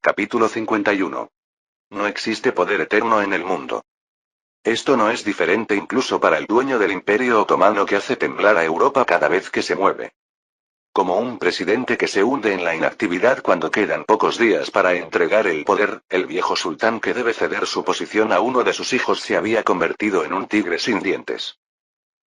Capítulo 51. No existe poder eterno en el mundo. Esto no es diferente incluso para el dueño del Imperio Otomano que hace temblar a Europa cada vez que se mueve. Como un presidente que se hunde en la inactividad cuando quedan pocos días para entregar el poder, el viejo sultán que debe ceder su posición a uno de sus hijos se había convertido en un tigre sin dientes.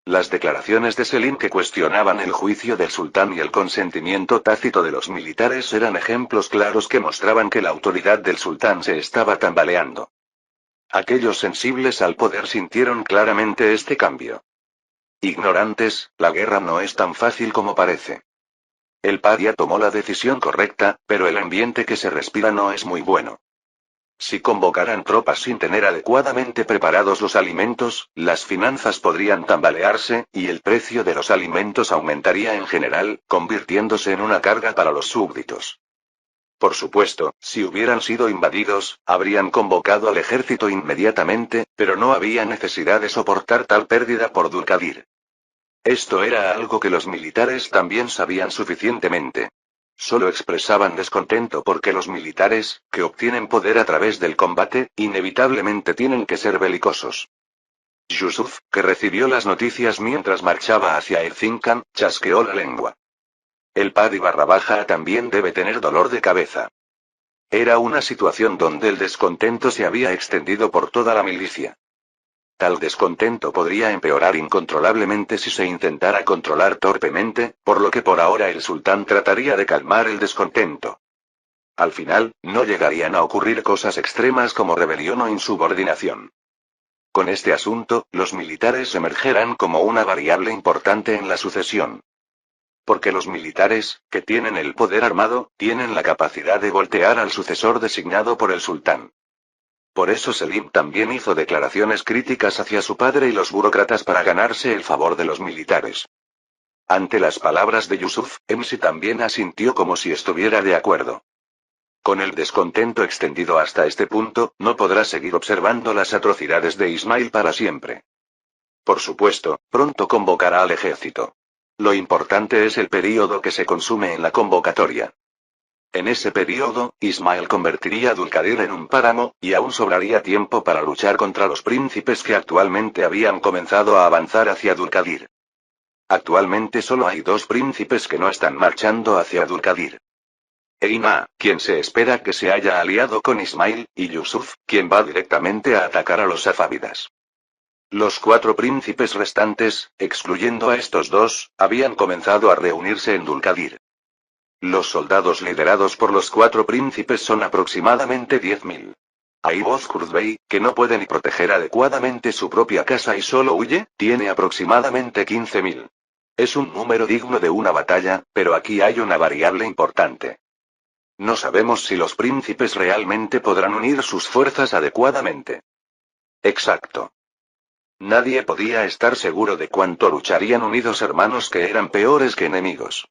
Las declaraciones de Selim que cuestionaban el juicio del sultán y el consentimiento tácito de los militares eran ejemplos claros que mostraban que la autoridad del sultán se estaba tambaleando. Aquellos sensibles al poder sintieron claramente este cambio. Ignorantes, la guerra no es tan fácil como parece. El padia tomó la decisión correcta, pero el ambiente que se respira no es muy bueno. Si convocaran tropas sin tener adecuadamente preparados los alimentos, las finanzas podrían tambalearse, y el precio de los alimentos aumentaría en general, convirtiéndose en una carga para los súbditos. Por supuesto, si hubieran sido invadidos, habrían convocado al ejército inmediatamente, pero no había necesidad de soportar tal pérdida por Dulkadir. Esto era algo que los militares también sabían suficientemente. Solo expresaban descontento porque los militares, que obtienen poder a través del combate, inevitablemente tienen que ser belicosos. Yusuf, que recibió las noticias mientras marchaba hacia Erzincan, chasqueó la lengua. El Padi __ también debe tener dolor de cabeza. Era una situación donde el descontento se había extendido por toda la milicia. Tal descontento podría empeorar incontrolablemente si se intentara controlar torpemente, por lo que por ahora el sultán trataría de calmar el descontento. Al final, no llegarían a ocurrir cosas extremas como rebelión o insubordinación. Con este asunto, los militares emergerán como una variable importante en la sucesión. Porque los militares, que tienen el poder armado, tienen la capacidad de voltear al sucesor designado por el sultán. Por eso Selim también hizo declaraciones críticas hacia su padre y los burócratas para ganarse el favor de los militares. Ante las palabras de Yusuf, Emsi también asintió como si estuviera de acuerdo. Con el descontento extendido hasta este punto, no podrá seguir observando las atrocidades de Ismail para siempre. Por supuesto, pronto convocará al ejército. Lo importante es el período que se consume en la convocatoria. En ese período, Ismail convertiría a Dulkadir en un páramo, y aún sobraría tiempo para luchar contra los príncipes que actualmente habían comenzado a avanzar hacia Dulkadir. Actualmente solo hay 2 príncipes que no están marchando hacia Dulkadir. Eina, quien se espera que se haya aliado con Ismail, y Yusuf, quien va directamente a atacar a los safávidas. Los 4 príncipes restantes, excluyendo a estos 2, habían comenzado a reunirse en Dulkadir. Los soldados liderados por los 4 príncipes son aproximadamente 10.000. Ayboz Kurzbey, que no puede ni proteger adecuadamente su propia casa y solo huye, tiene aproximadamente 15.000. Es un número digno de una batalla, pero aquí hay una variable importante. No sabemos si los príncipes realmente podrán unir sus fuerzas adecuadamente. Exacto. Nadie podía estar seguro de cuánto lucharían unidos hermanos que eran peores que enemigos.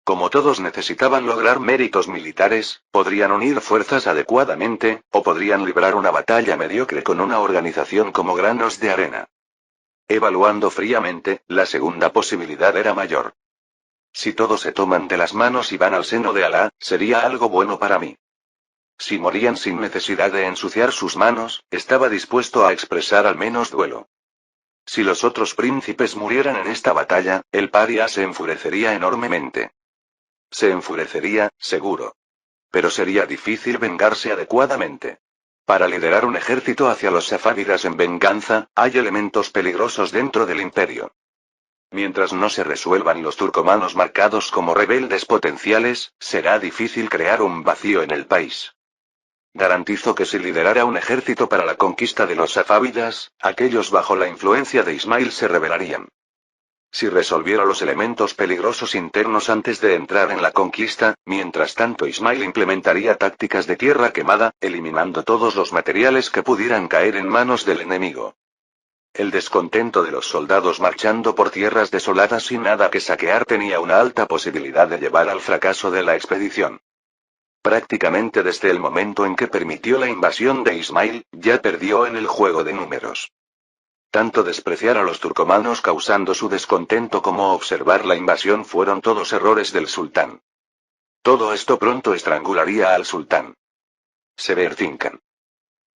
Como todos necesitaban lograr méritos militares, podrían unir fuerzas adecuadamente, o podrían librar una batalla mediocre con una organización como granos de arena. Evaluando fríamente, la segunda posibilidad era mayor. Si todos se toman de las manos y van al seno de Alá, sería algo bueno para mí. Si morían sin necesidad de ensuciar sus manos, estaba dispuesto a expresar al menos duelo. Si los otros príncipes murieran en esta batalla, el paria se enfurecería enormemente. Se enfurecería, seguro. Pero sería difícil vengarse adecuadamente. Para liderar un ejército hacia los safávidas en venganza, hay elementos peligrosos dentro del imperio. Mientras no se resuelvan los turcomanos marcados como rebeldes potenciales, será difícil crear un vacío en el país. Garantizo que si liderara un ejército para la conquista de los safávidas, aquellos bajo la influencia de Ismail se rebelarían. Si resolviera los elementos peligrosos internos antes de entrar en la conquista, mientras tanto Ismail implementaría tácticas de tierra quemada, eliminando todos los materiales que pudieran caer en manos del enemigo. El descontento de los soldados marchando por tierras desoladas sin nada que saquear tenía una alta posibilidad de llevar al fracaso de la expedición. Prácticamente desde el momento en que permitió la invasión de Ismail, ya perdió en el juego de números. Tanto despreciar a los turcomanos causando su descontento como observar la invasión fueron todos errores del sultán. Todo esto pronto estrangularía al sultán. Severtinkan.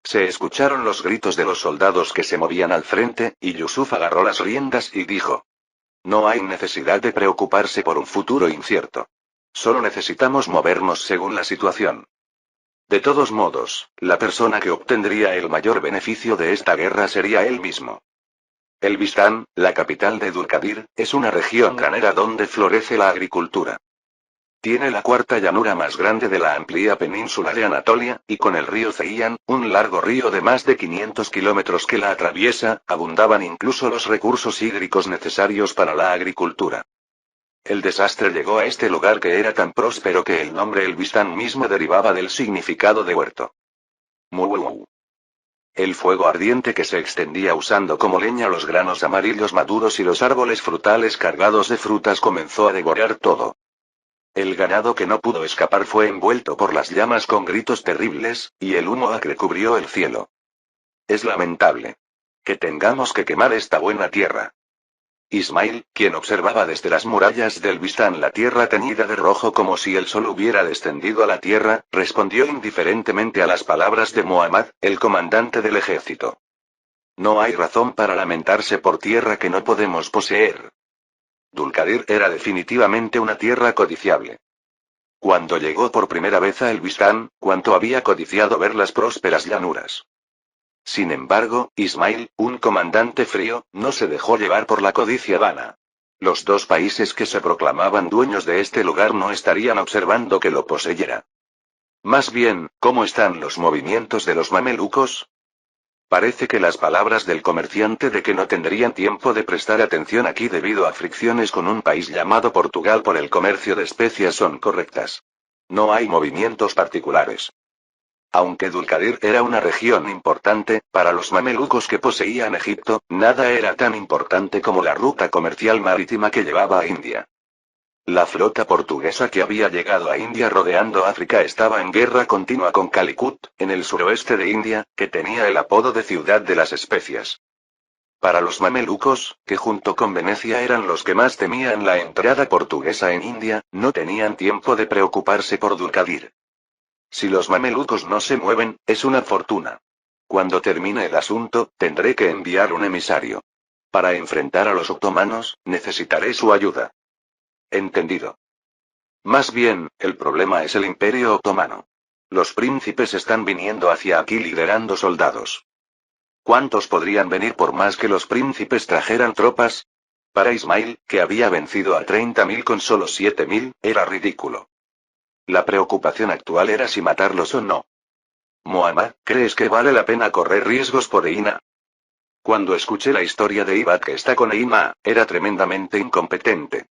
Se escucharon los gritos de los soldados que se movían al frente, y Yusuf agarró las riendas y dijo: no hay necesidad de preocuparse por un futuro incierto. Solo necesitamos movernos según la situación. De todos modos, la persona que obtendría el mayor beneficio de esta guerra sería él mismo. Elbistán, la capital de Dulkadir, es una región granera donde florece la agricultura. Tiene la cuarta llanura más grande de la amplia península de Anatolia, y con el río Zeian, un largo río de más de 500 kilómetros que la atraviesa, abundaban incluso los recursos hídricos necesarios para la agricultura. El desastre llegó a este lugar que era tan próspero que el nombre Elbistán mismo derivaba del significado de huerto. Muuu. El fuego ardiente que se extendía usando como leña los granos amarillos maduros y los árboles frutales cargados de frutas comenzó a devorar todo. El ganado que no pudo escapar fue envuelto por las llamas con gritos terribles, y el humo acre cubrió el cielo. Es lamentable que tengamos que quemar esta buena tierra. Ismail, quien observaba desde las murallas del Bistán la tierra teñida de rojo como si el sol hubiera descendido a la tierra, respondió indiferentemente a las palabras de Muhammad, el comandante del ejército. No hay razón para lamentarse por tierra que no podemos poseer. Dulkadir era definitivamente una tierra codiciable. Cuando llegó por primera vez a Elbistán, cuánto había codiciado ver las prósperas llanuras. Sin embargo, Ismail, un comandante frío, no se dejó llevar por la codicia vana. Los dos países que se proclamaban dueños de este lugar no estarían observando que lo poseyera. Más bien, ¿cómo están los movimientos de los mamelucos? Parece que las palabras del comerciante de que no tendrían tiempo de prestar atención aquí debido a fricciones con un país llamado Portugal por el comercio de especias son correctas. No hay movimientos particulares. Aunque Dulkadir era una región importante, para los mamelucos que poseían Egipto, nada era tan importante como la ruta comercial marítima que llevaba a India. La flota portuguesa que había llegado a India rodeando África estaba en guerra continua con Calicut, en el suroeste de India, que tenía el apodo de Ciudad de las Especias. Para los mamelucos, que junto con Venecia eran los que más temían la entrada portuguesa en India, no tenían tiempo de preocuparse por Dulkadir. Si los mamelucos no se mueven, es una fortuna. Cuando termine el asunto, tendré que enviar un emisario. Para enfrentar a los otomanos, necesitaré su ayuda. Entendido. Más bien, el problema es el Imperio Otomano. Los príncipes están viniendo hacia aquí liderando soldados. ¿Cuántos podrían venir por más que los príncipes trajeran tropas? Para Ismail, que había vencido a 30.000 con solo 7.000, era ridículo. La preocupación actual era si matarlos o no. Muhammad, ¿crees que vale la pena correr riesgos por Eina? Cuando escuché la historia de Ibad que está con Eina, era tremendamente incompetente.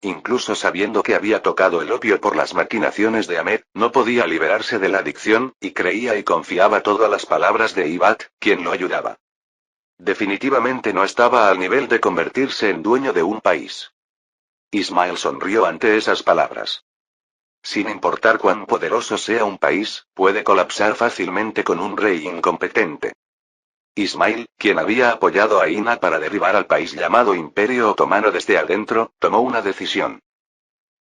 Incluso sabiendo que había tocado el opio por las maquinaciones de Ahmed, no podía liberarse de la adicción, y creía y confiaba todo a las palabras de Ibad, quien lo ayudaba. Definitivamente no estaba al nivel de convertirse en dueño de un país. Ismail sonrió ante esas palabras. Sin importar cuán poderoso sea un país, puede colapsar fácilmente con un rey incompetente. Ismail, quien había apoyado a Ina para derribar al país llamado Imperio Otomano desde adentro, tomó una decisión.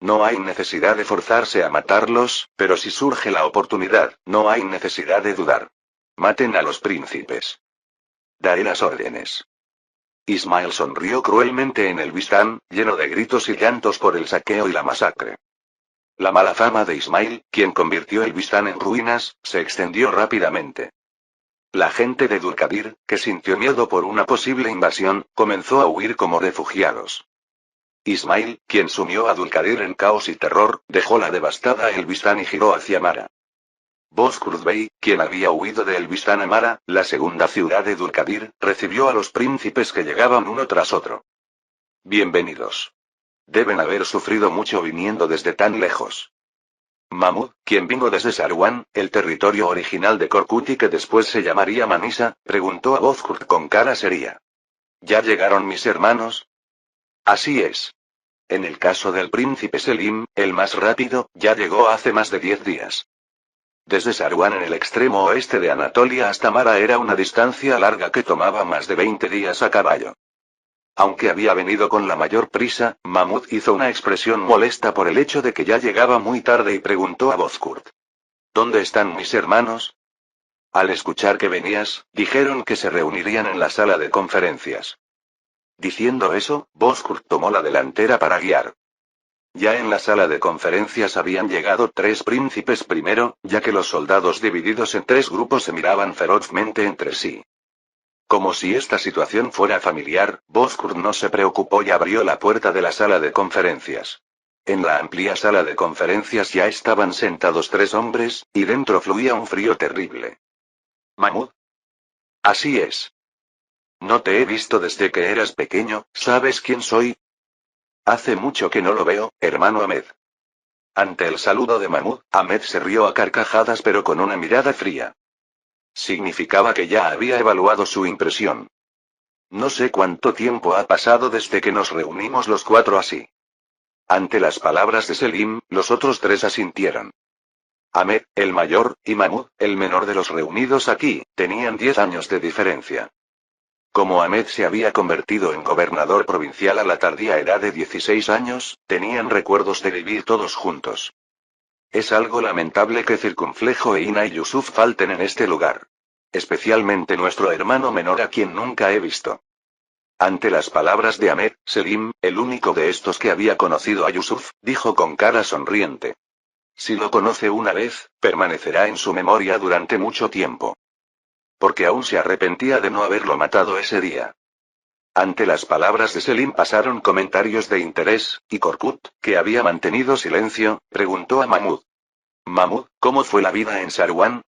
No hay necesidad de forzarse a matarlos, pero si surge la oportunidad, no hay necesidad de dudar. Maten a los príncipes. Daré las órdenes. Ismail sonrió cruelmente en el Bistán, lleno de gritos y llantos por el saqueo y la masacre. La mala fama de Ismail, quien convirtió el Bistán en ruinas, se extendió rápidamente. La gente de Dulkadir, que sintió miedo por una posible invasión, comenzó a huir como refugiados. Ismail, quien sumió a Dulkadir en caos y terror, dejó la devastada Elbistán y giró hacia Mara. Bozkurt Bey, quien había huido de Elbistán a Mara, la segunda ciudad de Dulkadir, recibió a los príncipes que llegaban uno tras otro. Bienvenidos. Deben haber sufrido mucho viniendo desde tan lejos. Mahmud, quien vino desde Sarwan, el territorio original de Korkut y que después se llamaría Manisa, preguntó a Bozkurt con cara seria. ¿Ya llegaron mis hermanos? Así es. En el caso del príncipe Selim, el más rápido, ya llegó hace más de 10 días. Desde Sarwan en el extremo oeste de Anatolia hasta Mara era una distancia larga que tomaba más de 20 días a caballo. Aunque había venido con la mayor prisa, Mahmud hizo una expresión molesta por el hecho de que ya llegaba muy tarde y preguntó a Bozkurt. ¿Dónde están mis hermanos? Al escuchar que venías, dijeron que se reunirían en la sala de conferencias. Diciendo eso, Bozkurt tomó la delantera para guiar. Ya en la sala de conferencias habían llegado 3 príncipes primero, ya que los soldados divididos en 3 grupos se miraban ferozmente entre sí. Como si esta situación fuera familiar, Bozkurt no se preocupó y abrió la puerta de la sala de conferencias. En la amplia sala de conferencias ya estaban sentados 3 hombres, y dentro fluía un frío terrible. ¿Mahmud? Así es. No te he visto desde que eras pequeño, ¿sabes quién soy? Hace mucho que no lo veo, hermano Ahmed. Ante el saludo de Mahmud, Ahmed se rió a carcajadas pero con una mirada fría. Significaba que ya había evaluado su impresión. No sé cuánto tiempo ha pasado desde que nos reunimos los 4 así. Ante las palabras de Selim, los otros 3 asintieron. Ahmed, el mayor, y Mahmud, el menor de los reunidos aquí, tenían 10 años de diferencia. Como Ahmed se había convertido en gobernador provincial a la tardía edad de 16 años, tenían recuerdos de vivir todos juntos. Es algo lamentable que Circunflejo e Ina y Yusuf falten en este lugar. Especialmente nuestro hermano menor a quien nunca he visto. Ante las palabras de Ahmed, Selim, el único de estos que había conocido a Yusuf, dijo con cara sonriente. Si lo conoce una vez, permanecerá en su memoria durante mucho tiempo. Porque aún se arrepentía de no haberlo matado ese día. Ante las palabras de Selim pasaron comentarios de interés, y Korkut, que había mantenido silencio, preguntó a Mahmud. Mahmud, ¿cómo fue la vida en Sarwan?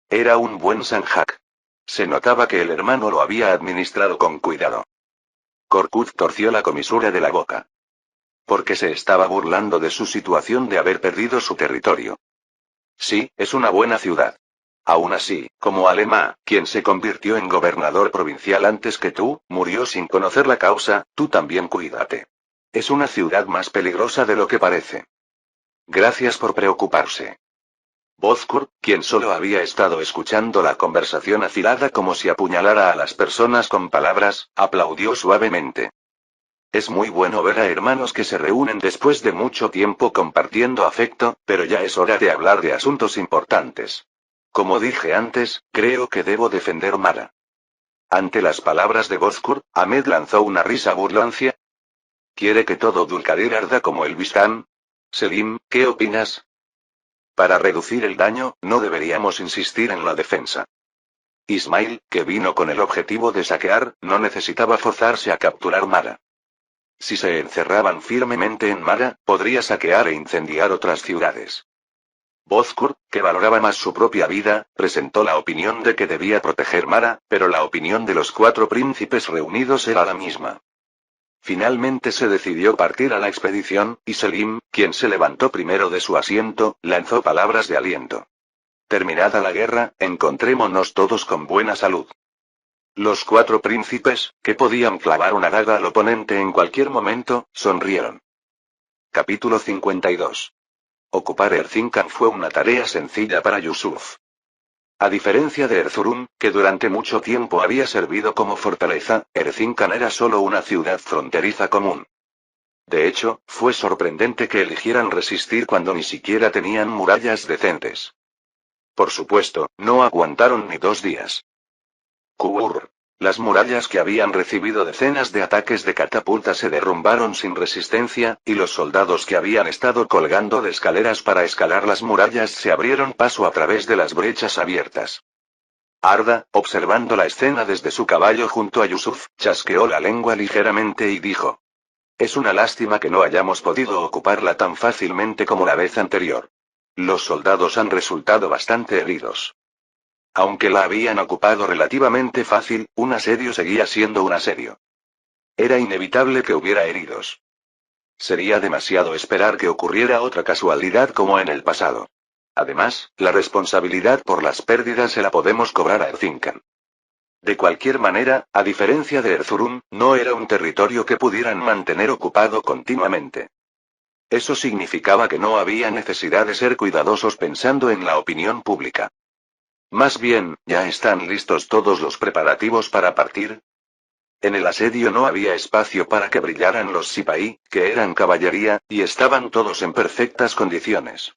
Era un buen Sanjak. Se notaba que el hermano lo había administrado con cuidado. Korkut torció la comisura de la boca. Porque se estaba burlando de su situación de haber perdido su territorio. Sí, es una buena ciudad. Aún así, como Alema, quien se convirtió en gobernador provincial antes que tú, murió sin conocer la causa, tú también cuídate. Es una ciudad más peligrosa de lo que parece. Gracias por preocuparse. Bozkurt, quien solo había estado escuchando la conversación afilada como si apuñalara a las personas con palabras, aplaudió suavemente. Es muy bueno ver a hermanos que se reúnen después de mucho tiempo compartiendo afecto, pero ya es hora de hablar de asuntos importantes. Como dije antes, creo que debo defender Mara. Ante las palabras de Bozkurt, Ahmed lanzó una risa burlancia. ¿Quiere que todo Dulcadir arda como el Bistán? Selim, ¿qué opinas? Para reducir el daño, no deberíamos insistir en la defensa. Ismail, que vino con el objetivo de saquear, no necesitaba forzarse a capturar Mara. Si se encerraban firmemente en Mara, podría saquear e incendiar otras ciudades. Bozkurt, que valoraba más su propia vida, presentó la opinión de que debía proteger Mara, pero la opinión de los 4 príncipes reunidos era la misma. Finalmente se decidió partir a la expedición, y Selim, quien se levantó primero de su asiento, lanzó palabras de aliento. Terminada la guerra, encontrémonos todos con buena salud. Los 4 príncipes, que podían clavar una daga al oponente en cualquier momento, sonrieron. Capítulo 52. Ocupar Erzincan fue una tarea sencilla para Yusuf. A diferencia de Erzurum, que durante mucho tiempo había servido como fortaleza, Erzincan era solo una ciudad fronteriza común. De hecho, fue sorprendente que eligieran resistir cuando ni siquiera tenían murallas decentes. Por supuesto, no aguantaron ni 2 días. Kurr. Las murallas que habían recibido decenas de ataques de catapulta se derrumbaron sin resistencia, y los soldados que habían estado colgando de escaleras para escalar las murallas se abrieron paso a través de las brechas abiertas. Arda, observando la escena desde su caballo junto a Yusuf, chasqueó la lengua ligeramente y dijo. Es una lástima que no hayamos podido ocuparla tan fácilmente como la vez anterior. Los soldados han resultado bastante heridos. Aunque la habían ocupado relativamente fácil, un asedio seguía siendo un asedio. Era inevitable que hubiera heridos. Sería demasiado esperar que ocurriera otra casualidad como en el pasado. Además, la responsabilidad por las pérdidas se la podemos cobrar a Erzincan. De cualquier manera, a diferencia de Erzurum, no era un territorio que pudieran mantener ocupado continuamente. Eso significaba que no había necesidad de ser cuidadosos pensando en la opinión pública. Más bien, ¿ya están listos todos los preparativos para partir? En el asedio no había espacio para que brillaran los Sipaí, que eran caballería, y estaban todos en perfectas condiciones.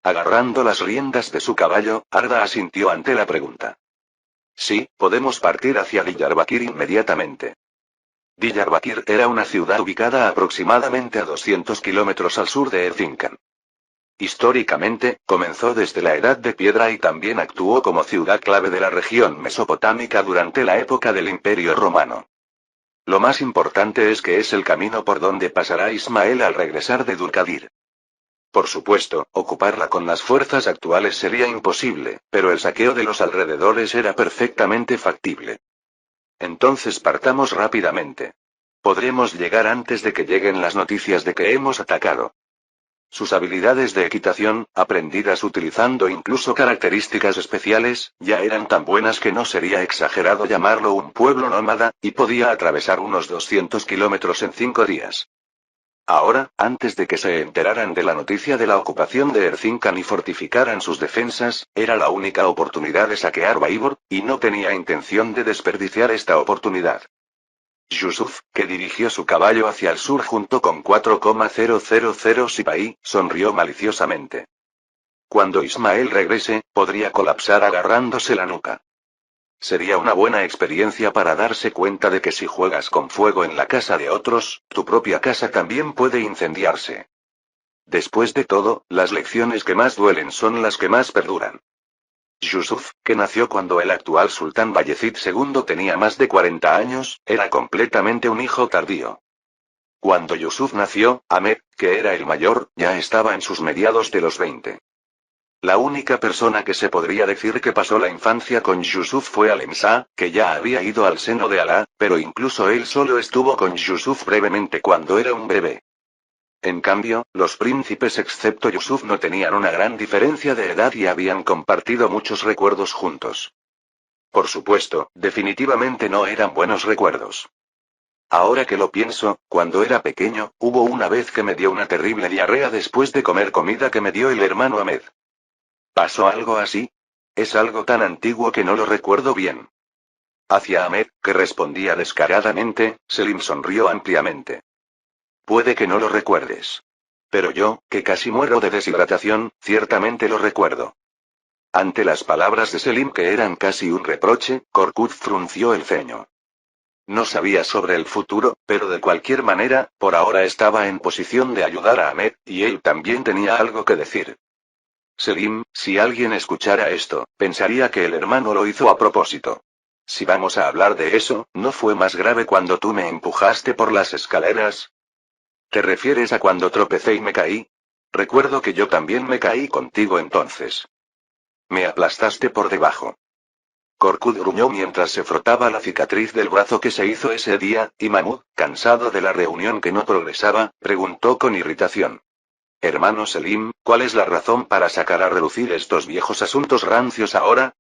Agarrando las riendas de su caballo, Arda asintió ante la pregunta. Sí, podemos partir hacia Diyarbakir inmediatamente. Diyarbakir era una ciudad ubicada aproximadamente a 200 kilómetros al sur de Erzincan. Históricamente, comenzó desde la Edad de Piedra y también actuó como ciudad clave de la región mesopotámica durante la época del Imperio Romano. Lo más importante es que es el camino por donde pasará Ismael al regresar de Dulkadir. Por supuesto, ocuparla con las fuerzas actuales sería imposible, pero el saqueo de los alrededores era perfectamente factible. Entonces partamos rápidamente. Podremos llegar antes de que lleguen las noticias de que hemos atacado. Sus habilidades de equitación, aprendidas utilizando incluso características especiales, ya eran tan buenas que no sería exagerado llamarlo un pueblo nómada, y podía atravesar unos 200 kilómetros en 5 días. Ahora, antes de que se enteraran de la noticia de la ocupación de Erzincan y fortificaran sus defensas, era la única oportunidad de saquear Baibor, y no tenía intención de desperdiciar esta oportunidad. Yusuf, que dirigió su caballo hacia el sur junto con 4,000 Sipaí, sonrió maliciosamente. Cuando Ismael regrese, podría colapsar agarrándose la nuca. Sería una buena experiencia para darse cuenta de que si juegas con fuego en la casa de otros, tu propia casa también puede incendiarse. Después de todo, las lecciones que más duelen son las que más perduran. Yusuf, que nació cuando el actual sultán Bayezid II tenía más de 40 años, era completamente un hijo tardío. Cuando Yusuf nació, Ahmed, que era el mayor, ya estaba en sus mediados de los 20. La única persona que se podría decir que pasó la infancia con Yusuf fue Alemsa, que ya había ido al seno de Alá, pero incluso él solo estuvo con Yusuf brevemente cuando era un bebé. En cambio, los príncipes excepto Yusuf no tenían una gran diferencia de edad y habían compartido muchos recuerdos juntos. Por supuesto, definitivamente no eran buenos recuerdos. Ahora que lo pienso, cuando era pequeño, hubo una vez que me dio una terrible diarrea después de comer comida que me dio el hermano Ahmed. ¿Pasó algo así? Es algo tan antiguo que no lo recuerdo bien. Hacia Ahmed, que respondía descaradamente, Selim sonrió ampliamente. Puede que no lo recuerdes. Pero yo, que casi muero de deshidratación, ciertamente lo recuerdo. Ante las palabras de Selim que eran casi un reproche, Korkut frunció el ceño. No sabía sobre el futuro, pero de cualquier manera, por ahora estaba en posición de ayudar a Ahmed, y él también tenía algo que decir. Selim, si alguien escuchara esto, pensaría que el hermano lo hizo a propósito. Si vamos a hablar de eso, ¿no fue más grave cuando tú me empujaste por las escaleras? ¿Te refieres a cuando tropecé y me caí? Recuerdo que yo también me caí contigo entonces. Me aplastaste por debajo. Korkut gruñó mientras se frotaba la cicatriz del brazo que se hizo ese día, y Mahmud, cansado de la reunión que no progresaba, preguntó con irritación. Hermano Selim, ¿cuál es la razón para sacar a relucir estos viejos asuntos rancios ahora?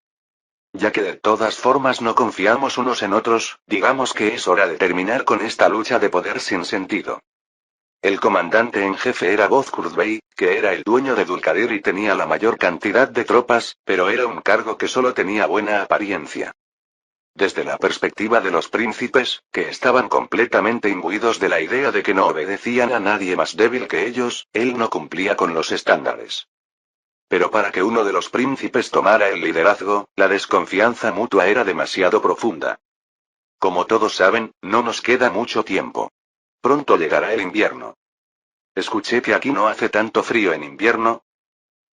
Ya que de todas formas no confiamos unos en otros, digamos que es hora de terminar con esta lucha de poder sin sentido. El comandante en jefe era Bozkurt Bey, que era el dueño de Dulkadir y tenía la mayor cantidad de tropas, pero era un cargo que solo tenía buena apariencia. Desde la perspectiva de los príncipes, que estaban completamente imbuidos de la idea de que no obedecían a nadie más débil que ellos, él no cumplía con los estándares. Pero para que uno de los príncipes tomara el liderazgo, la desconfianza mutua era demasiado profunda. Como todos saben, no nos queda mucho tiempo. Pronto llegará el invierno. Escuché que aquí no hace tanto frío en invierno.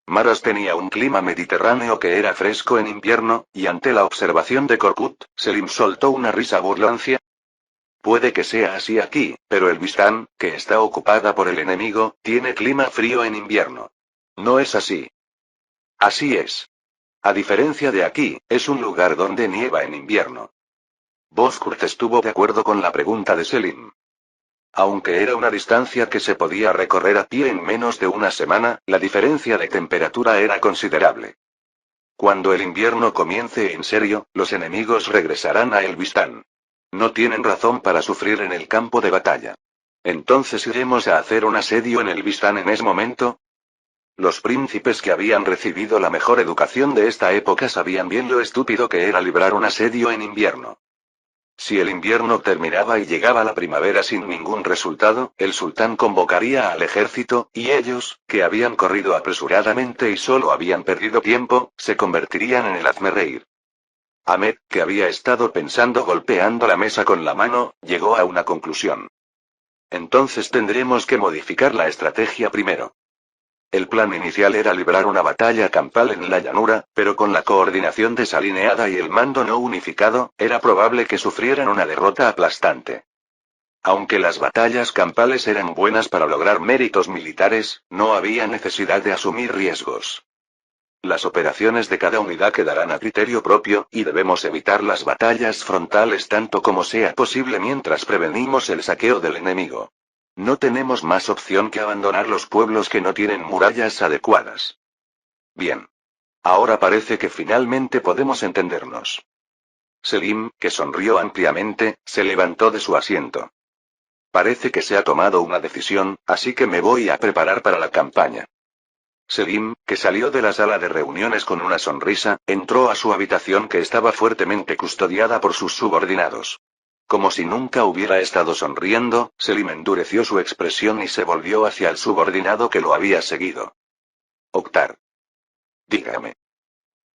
Maras tenía un clima mediterráneo que era fresco en invierno, y ante la observación de Korkut, Selim soltó una risa burlancia. Puede que sea así aquí, pero el Bistán, que está ocupada por el enemigo, tiene clima frío en invierno. ¿No es así? Así es. A diferencia de aquí, es un lugar donde nieva en invierno. Bozkurt estuvo de acuerdo con la pregunta de Selim. Aunque era una distancia que se podía recorrer a pie en menos de una semana, la diferencia de temperatura era considerable. Cuando el invierno comience en serio, los enemigos regresarán a Elbistán. No tienen razón para sufrir en el campo de batalla. Entonces iremos a hacer un asedio en Elbistán en ese momento. Los príncipes que habían recibido la mejor educación de esta época sabían bien lo estúpido que era librar un asedio en invierno. Si el invierno terminaba y llegaba la primavera sin ningún resultado, el sultán convocaría al ejército, y ellos, que habían corrido apresuradamente y solo habían perdido tiempo, se convertirían en el hazmerreír. Ahmed, que había estado pensando golpeando la mesa con la mano, llegó a una conclusión. Entonces tendremos que modificar la estrategia primero. El plan inicial era librar una batalla campal en la llanura, pero con la coordinación desalineada y el mando no unificado, era probable que sufrieran una derrota aplastante. Aunque las batallas campales eran buenas para lograr méritos militares, no había necesidad de asumir riesgos. Las operaciones de cada unidad quedarán a criterio propio, y debemos evitar las batallas frontales tanto como sea posible mientras prevenimos el saqueo del enemigo. No tenemos más opción que abandonar los pueblos que no tienen murallas adecuadas. Bien. Ahora parece que finalmente podemos entendernos. Selim, que sonrió ampliamente, se levantó de su asiento. Parece que se ha tomado una decisión, así que me voy a preparar para la campaña. Selim, que salió de la sala de reuniones con una sonrisa, entró a su habitación que estaba fuertemente custodiada por sus subordinados. Como si nunca hubiera estado sonriendo, Selim endureció su expresión y se volvió hacia el subordinado que lo había seguido. Oktar. Dígame.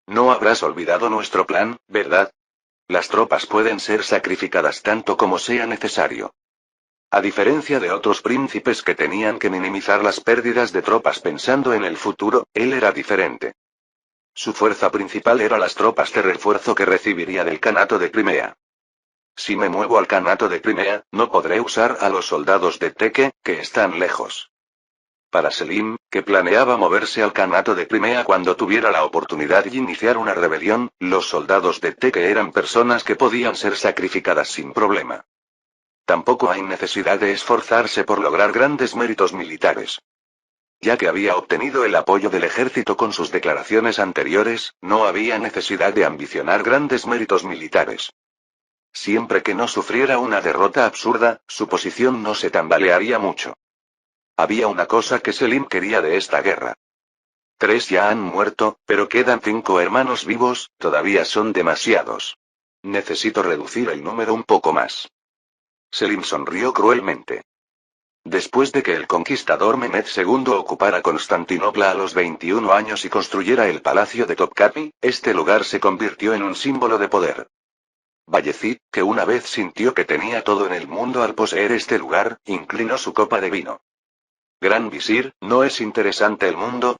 No habrás olvidado nuestro plan, ¿verdad? Las tropas pueden ser sacrificadas tanto como sea necesario. A diferencia de otros príncipes que tenían que minimizar las pérdidas de tropas pensando en el futuro, él era diferente. Su fuerza principal era las tropas de refuerzo que recibiría del Kanato de Crimea. Si me muevo al Kanato de Crimea, no podré usar a los soldados de Teke, que están lejos. Para Selim, que planeaba moverse al Kanato de Crimea cuando tuviera la oportunidad y iniciar una rebelión, los soldados de Teke eran personas que podían ser sacrificadas sin problema. Tampoco hay necesidad de esforzarse por lograr grandes méritos militares. Ya que había obtenido el apoyo del ejército con sus declaraciones anteriores, no había necesidad de ambicionar grandes méritos militares. Siempre que no sufriera una derrota absurda, su posición no se tambalearía mucho. Había una cosa que Selim quería de esta guerra. 3 ya han muerto, pero quedan 5 hermanos vivos, todavía son demasiados. Necesito reducir el número un poco más. Selim sonrió cruelmente. Después de que el conquistador Mehmed II ocupara Constantinopla a los 21 años y construyera el palacio de Topkapi, este lugar se convirtió en un símbolo de poder. Bayezid, que una vez sintió que tenía todo en el mundo al poseer este lugar, inclinó su copa de vino. Gran visir, ¿no es interesante el mundo?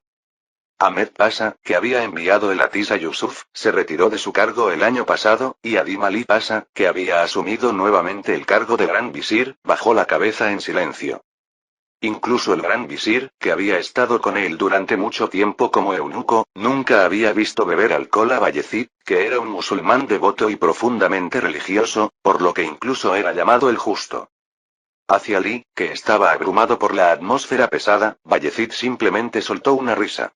Ahmed Pasha, que había enviado el Atis a Yusuf, se retiró de su cargo el año pasado, y Adim Ali Pasha, que había asumido nuevamente el cargo de Gran Visir, bajó la cabeza en silencio. Incluso el Gran Visir, que había estado con él durante mucho tiempo como eunuco, nunca había visto beber alcohol a Bayezid, que era un musulmán devoto y profundamente religioso, por lo que incluso era llamado el Justo. Hacia Ali, que estaba abrumado por la atmósfera pesada, Bayezid simplemente soltó una risa.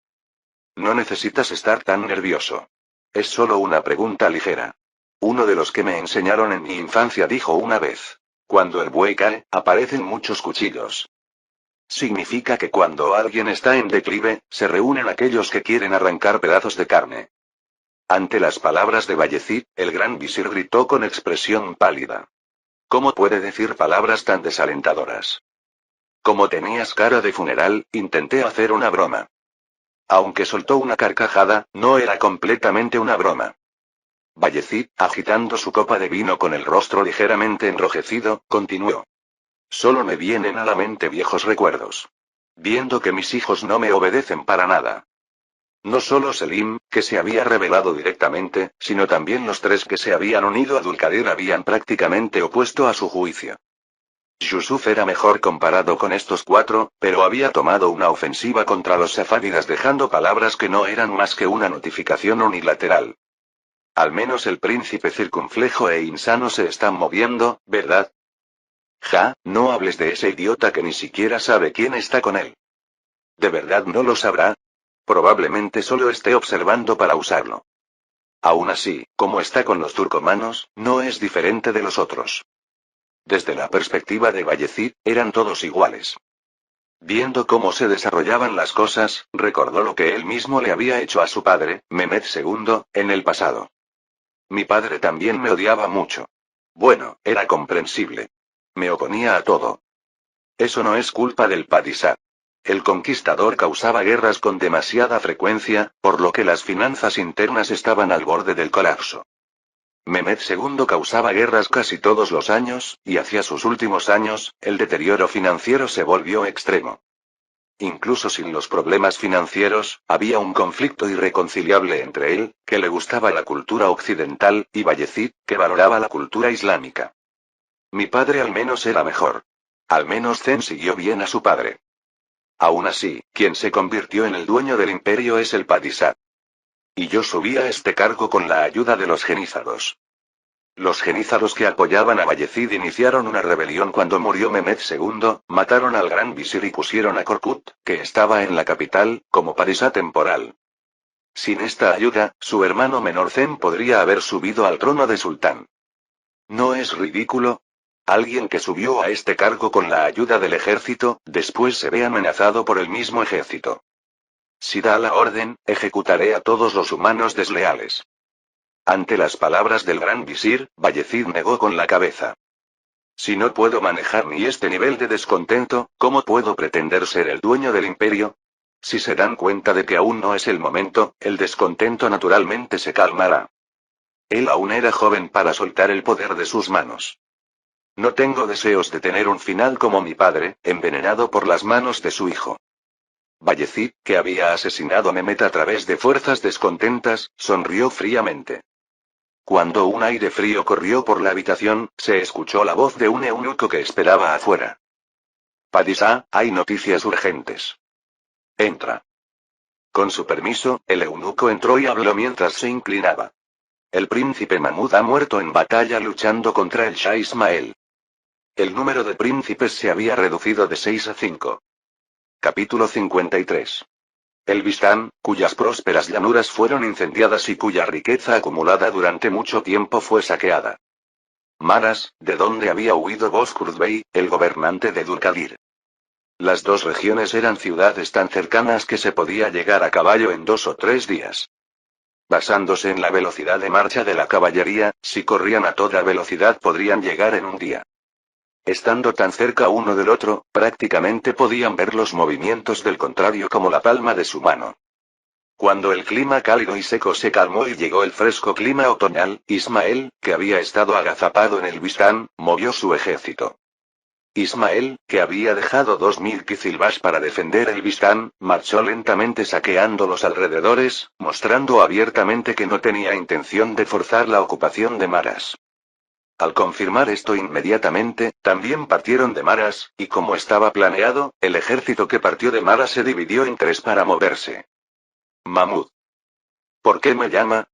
No necesitas estar tan nervioso. Es solo una pregunta ligera. Uno de los que me enseñaron en mi infancia dijo una vez: cuando el buey cae, aparecen muchos cuchillos. Significa que cuando alguien está en declive, se reúnen aquellos que quieren arrancar pedazos de carne. Ante las palabras de Bayezid, el gran visir gritó con expresión pálida. ¿Cómo puede decir palabras tan desalentadoras? Como tenías cara de funeral, intenté hacer una broma. Aunque soltó una carcajada, no era completamente una broma. Bayezid, agitando su copa de vino con el rostro ligeramente enrojecido, continuó. Solo me vienen a la mente viejos recuerdos. Viendo que mis hijos no me obedecen para nada. No solo Selim, que se había rebelado directamente, sino también los 3 que se habían unido a Dulkadir habían prácticamente opuesto a su juicio. Yusuf era mejor comparado con estos 4, pero había tomado una ofensiva contra los safávidas dejando palabras que no eran más que una notificación unilateral. Al menos el príncipe circunflejo e insano se está moviendo, ¿verdad? Ja, no hables de ese idiota que ni siquiera sabe quién está con él. ¿De verdad no lo sabrá? Probablemente solo esté observando para usarlo. Aún así, como está con los turcomanos, no es diferente de los otros. Desde la perspectiva de Bayezid, eran todos iguales. Viendo cómo se desarrollaban las cosas, recordó lo que él mismo le había hecho a su padre, Mehmed II, en el pasado. Mi padre también me odiaba mucho. Bueno, era comprensible. Me oponía a todo. Eso no es culpa del Padishah. El conquistador causaba guerras con demasiada frecuencia, por lo que las finanzas internas estaban al borde del colapso. Mehmed II causaba guerras casi todos los años, y hacia sus últimos años, el deterioro financiero se volvió extremo. Incluso sin los problemas financieros, había un conflicto irreconciliable entre él, que le gustaba la cultura occidental, y Bayezid, que valoraba la cultura islámica. Mi padre al menos era mejor. Al menos Zen siguió bien a su padre. Aún así, quien se convirtió en el dueño del imperio es el Padishah. Y yo subí a este cargo con la ayuda de los genízaros. Los genízaros que apoyaban a Bayezid iniciaron una rebelión cuando murió Mehmed II, mataron al gran visir y pusieron a Korkut, que estaba en la capital, como Padishah temporal. Sin esta ayuda, su hermano menor Zen podría haber subido al trono de sultán. ¿No es ridículo? Alguien que subió a este cargo con la ayuda del ejército, después se ve amenazado por el mismo ejército. Si da la orden, ejecutaré a todos los humanos desleales. Ante las palabras del gran visir, Bayezid negó con la cabeza. Si no puedo manejar ni este nivel de descontento, ¿cómo puedo pretender ser el dueño del imperio? Si se dan cuenta de que aún no es el momento, el descontento naturalmente se calmará. Él aún era joven para soltar el poder de sus manos. No tengo deseos de tener un final como mi padre, envenenado por las manos de su hijo. Bayezid, que había asesinado a Mehmet a través de fuerzas descontentas, sonrió fríamente. Cuando un aire frío corrió por la habitación, se escuchó la voz de un eunuco que esperaba afuera. Padishah, hay noticias urgentes. Entra. Con su permiso, el eunuco entró y habló mientras se inclinaba. El príncipe Mahmud ha muerto en batalla luchando contra el Shah Ismael. El número de príncipes se había reducido de 6 a 5. Capítulo 53. El Bistán, cuyas prósperas llanuras fueron incendiadas y cuya riqueza acumulada durante mucho tiempo fue saqueada. Maras, de donde había huido Bozkurt Bey, el gobernante de Dulkadir. Las dos regiones eran ciudades tan cercanas que se podía llegar a caballo en 2 o 3 días. Basándose en la velocidad de marcha de la caballería, si corrían a toda velocidad podrían llegar en un día. Estando tan cerca uno del otro, prácticamente podían ver los movimientos del contrario como la palma de su mano. Cuando el clima cálido y seco se calmó y llegó el fresco clima otoñal, Ismael, que había estado agazapado en el Bistán, movió su ejército. Ismael, que había dejado 2000 Kizilbash para defender el Bistán, marchó lentamente saqueando los alrededores, mostrando abiertamente que no tenía intención de forzar la ocupación de Maras. Al confirmar esto inmediatamente, también partieron de Maras, y como estaba planeado, el ejército que partió de Maras se dividió en 3 para moverse. Mahmud. ¿Por qué me llama?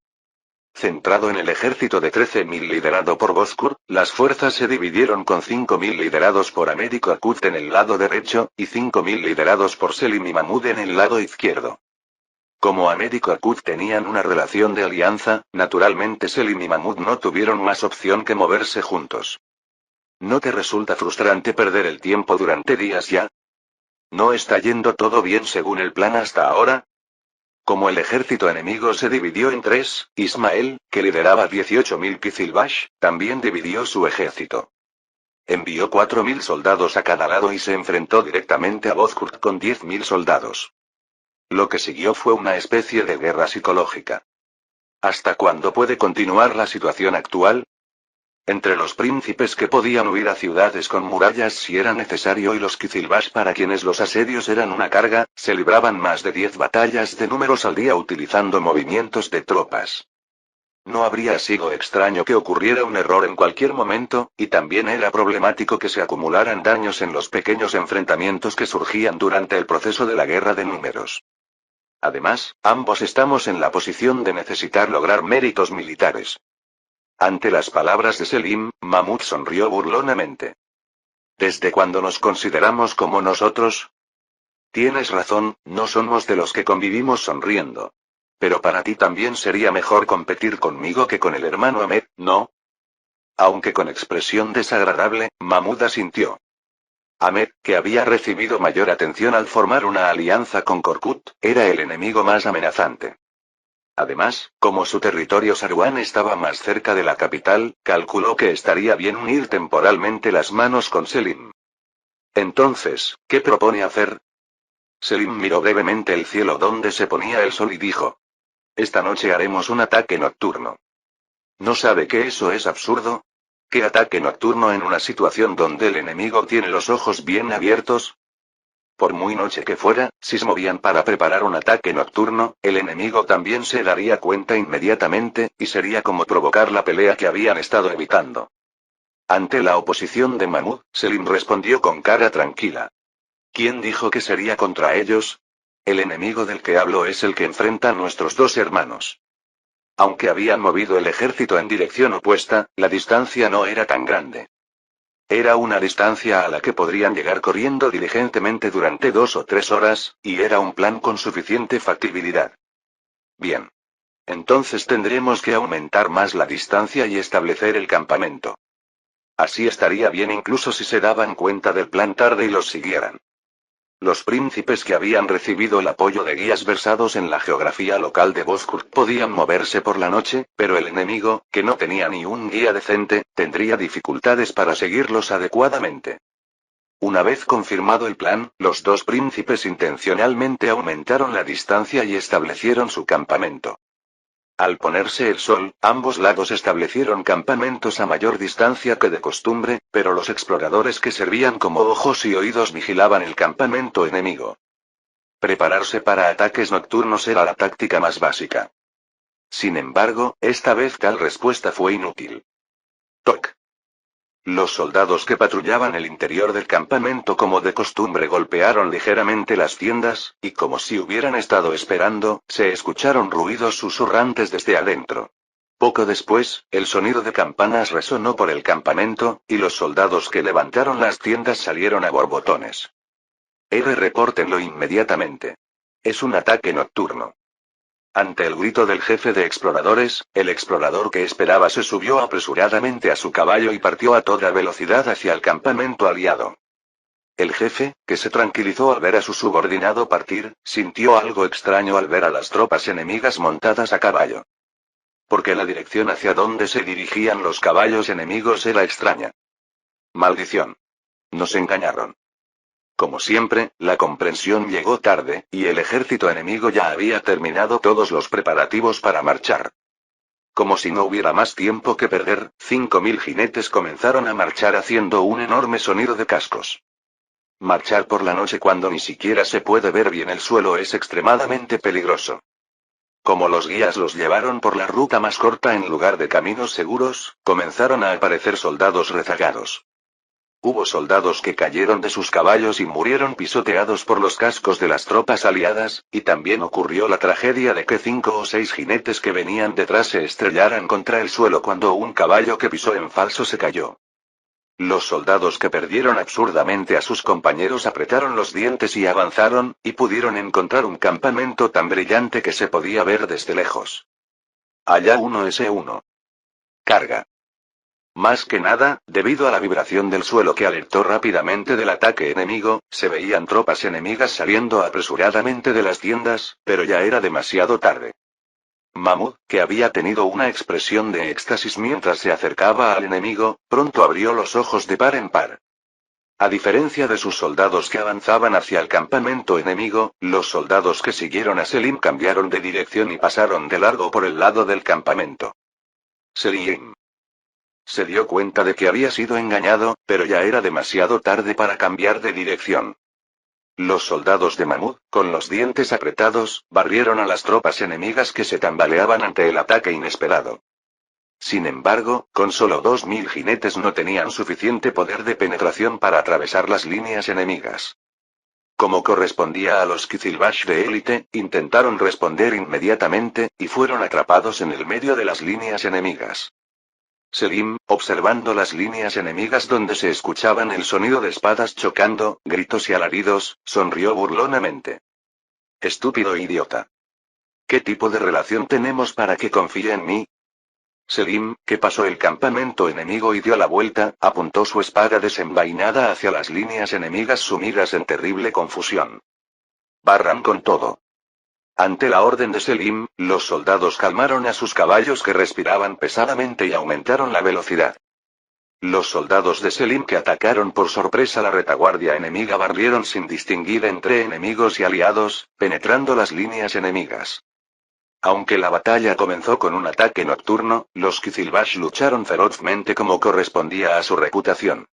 Centrado en el ejército de 13.000 liderado por Bozkurt, las fuerzas se dividieron con 5.000 liderados por Américo Akut en el lado derecho, y 5.000 liderados por Selim y Mahmud en el lado izquierdo. Como Américo Akut tenían una relación de alianza, naturalmente Selim y Mahmud no tuvieron más opción que moverse juntos. ¿No te resulta frustrante perder el tiempo durante días ya? ¿No está yendo todo bien según el plan hasta ahora? Como el ejército enemigo se dividió en 3, Ismael, que lideraba 18.000 Kizilbash, también dividió su ejército. Envió 4.000 soldados a cada lado y se enfrentó directamente a Bozkurt con 10.000 soldados. Lo que siguió fue una especie de guerra psicológica. ¿Hasta cuándo puede continuar la situación actual? Entre los príncipes que podían huir a ciudades con murallas si era necesario y los Kizilbash para quienes los asedios eran una carga, se libraban más de 10 batallas de números al día utilizando movimientos de tropas. No habría sido extraño que ocurriera un error en cualquier momento, y también era problemático que se acumularan daños en los pequeños enfrentamientos que surgían durante el proceso de la guerra de números. Además, ambos estamos en la posición de necesitar lograr méritos militares. Ante las palabras de Selim, Mahmud sonrió burlonamente. ¿Desde cuándo nos consideramos como nosotros? Tienes razón, no somos de los que convivimos sonriendo. Pero para ti también sería mejor competir conmigo que con el hermano Ahmed, ¿no? Aunque con expresión desagradable, Mahmud asintió. Ahmed, que había recibido mayor atención al formar una alianza con Korkut, era el enemigo más amenazante. Además, como su territorio Saruán estaba más cerca de la capital, calculó que estaría bien unir temporalmente las manos con Selim. Entonces, ¿qué propone hacer? Selim miró brevemente el cielo donde se ponía el sol y dijo: Esta noche haremos un ataque nocturno. ¿No sabe que eso es absurdo? ¿Qué ataque nocturno en una situación donde el enemigo tiene los ojos bien abiertos? Por muy noche que fuera, si se movían para preparar un ataque nocturno, el enemigo también se daría cuenta inmediatamente, y sería como provocar la pelea que habían estado evitando. Ante la oposición de Mahmud, Selim respondió con cara tranquila. ¿Quién dijo que sería contra ellos? El enemigo del que hablo es el que enfrenta a nuestros dos hermanos. Aunque habían movido el ejército en dirección opuesta, la distancia no era tan grande. Era una distancia a la que podrían llegar corriendo diligentemente durante 2 o 3 horas, y era un plan con suficiente factibilidad. Bien. Entonces tendremos que aumentar más la distancia y establecer el campamento. Así estaría bien incluso si se daban cuenta del plan tarde y los siguieran. Los príncipes que habían recibido el apoyo de guías versados en la geografía local de Bozkurt podían moverse por la noche, pero el enemigo, que no tenía ni un guía decente, tendría dificultades para seguirlos adecuadamente. Una vez confirmado el plan, los dos príncipes intencionalmente aumentaron la distancia y establecieron su campamento. Al ponerse el sol, ambos lados establecieron campamentos a mayor distancia que de costumbre, pero los exploradores que servían como ojos y oídos vigilaban el campamento enemigo. Prepararse para ataques nocturnos era la táctica más básica. Sin embargo, esta vez tal respuesta fue inútil. Toc. Los soldados que patrullaban el interior del campamento como de costumbre golpearon ligeramente las tiendas, y como si hubieran estado esperando, se escucharon ruidos susurrantes desde adentro. Poco después, el sonido de campanas resonó por el campamento, y los soldados que levantaron las tiendas salieron a borbotones. Repórtenlo inmediatamente. Es un ataque nocturno. Ante el grito del jefe de exploradores, el explorador que esperaba se subió apresuradamente a su caballo y partió a toda velocidad hacia el campamento aliado. El jefe, que se tranquilizó al ver a su subordinado partir, sintió algo extraño al ver a las tropas enemigas montadas a caballo. Porque la dirección hacia donde se dirigían los caballos enemigos era extraña. Maldición. Nos engañaron. Como siempre, la comprensión llegó tarde, y el ejército enemigo ya había terminado todos los preparativos para marchar. Como si no hubiera más tiempo que perder, 5.000 jinetes comenzaron a marchar haciendo un enorme sonido de cascos. Marchar por la noche cuando ni siquiera se puede ver bien el suelo es extremadamente peligroso. Como los guías los llevaron por la ruta más corta en lugar de caminos seguros, comenzaron a aparecer soldados rezagados. Hubo soldados que cayeron de sus caballos y murieron pisoteados por los cascos de las tropas aliadas, y también ocurrió la tragedia de que 5 o 6 jinetes que venían detrás se estrellaran contra el suelo cuando un caballo que pisó en falso se cayó. Los soldados que perdieron absurdamente a sus compañeros apretaron los dientes y avanzaron, y pudieron encontrar un campamento tan brillante que se podía ver desde lejos. Allá uno S1. Carga. Más que nada, debido a la vibración del suelo que alertó rápidamente del ataque enemigo, se veían tropas enemigas saliendo apresuradamente de las tiendas, pero ya era demasiado tarde. Mahmud, que había tenido una expresión de éxtasis mientras se acercaba al enemigo, pronto abrió los ojos de par en par. A diferencia de sus soldados que avanzaban hacia el campamento enemigo, los soldados que siguieron a Selim cambiaron de dirección y pasaron de largo por el lado del campamento. Selim se dio cuenta de que había sido engañado, pero ya era demasiado tarde para cambiar de dirección. Los soldados de Mahmud, con los dientes apretados, barrieron a las tropas enemigas que se tambaleaban ante el ataque inesperado. Sin embargo, con solo 2.000 jinetes no tenían suficiente poder de penetración para atravesar las líneas enemigas. Como correspondía a los Qizilbash de élite, intentaron responder inmediatamente, y fueron atrapados en el medio de las líneas enemigas. Selim, observando las líneas enemigas donde se escuchaban el sonido de espadas chocando, gritos y alaridos, sonrió burlonamente. Estúpido idiota. ¿Qué tipo de relación tenemos para que confíe en mí? Selim, que pasó el campamento enemigo y dio la vuelta, apuntó su espada desenvainada hacia las líneas enemigas sumidas en terrible confusión. Barran con todo. Ante la orden de Selim, los soldados calmaron a sus caballos que respiraban pesadamente y aumentaron la velocidad. Los soldados de Selim que atacaron por sorpresa la retaguardia enemiga barrieron sin distinguir entre enemigos y aliados, penetrando las líneas enemigas. Aunque la batalla comenzó con un ataque nocturno, los Qizilbash lucharon ferozmente como correspondía a su reputación.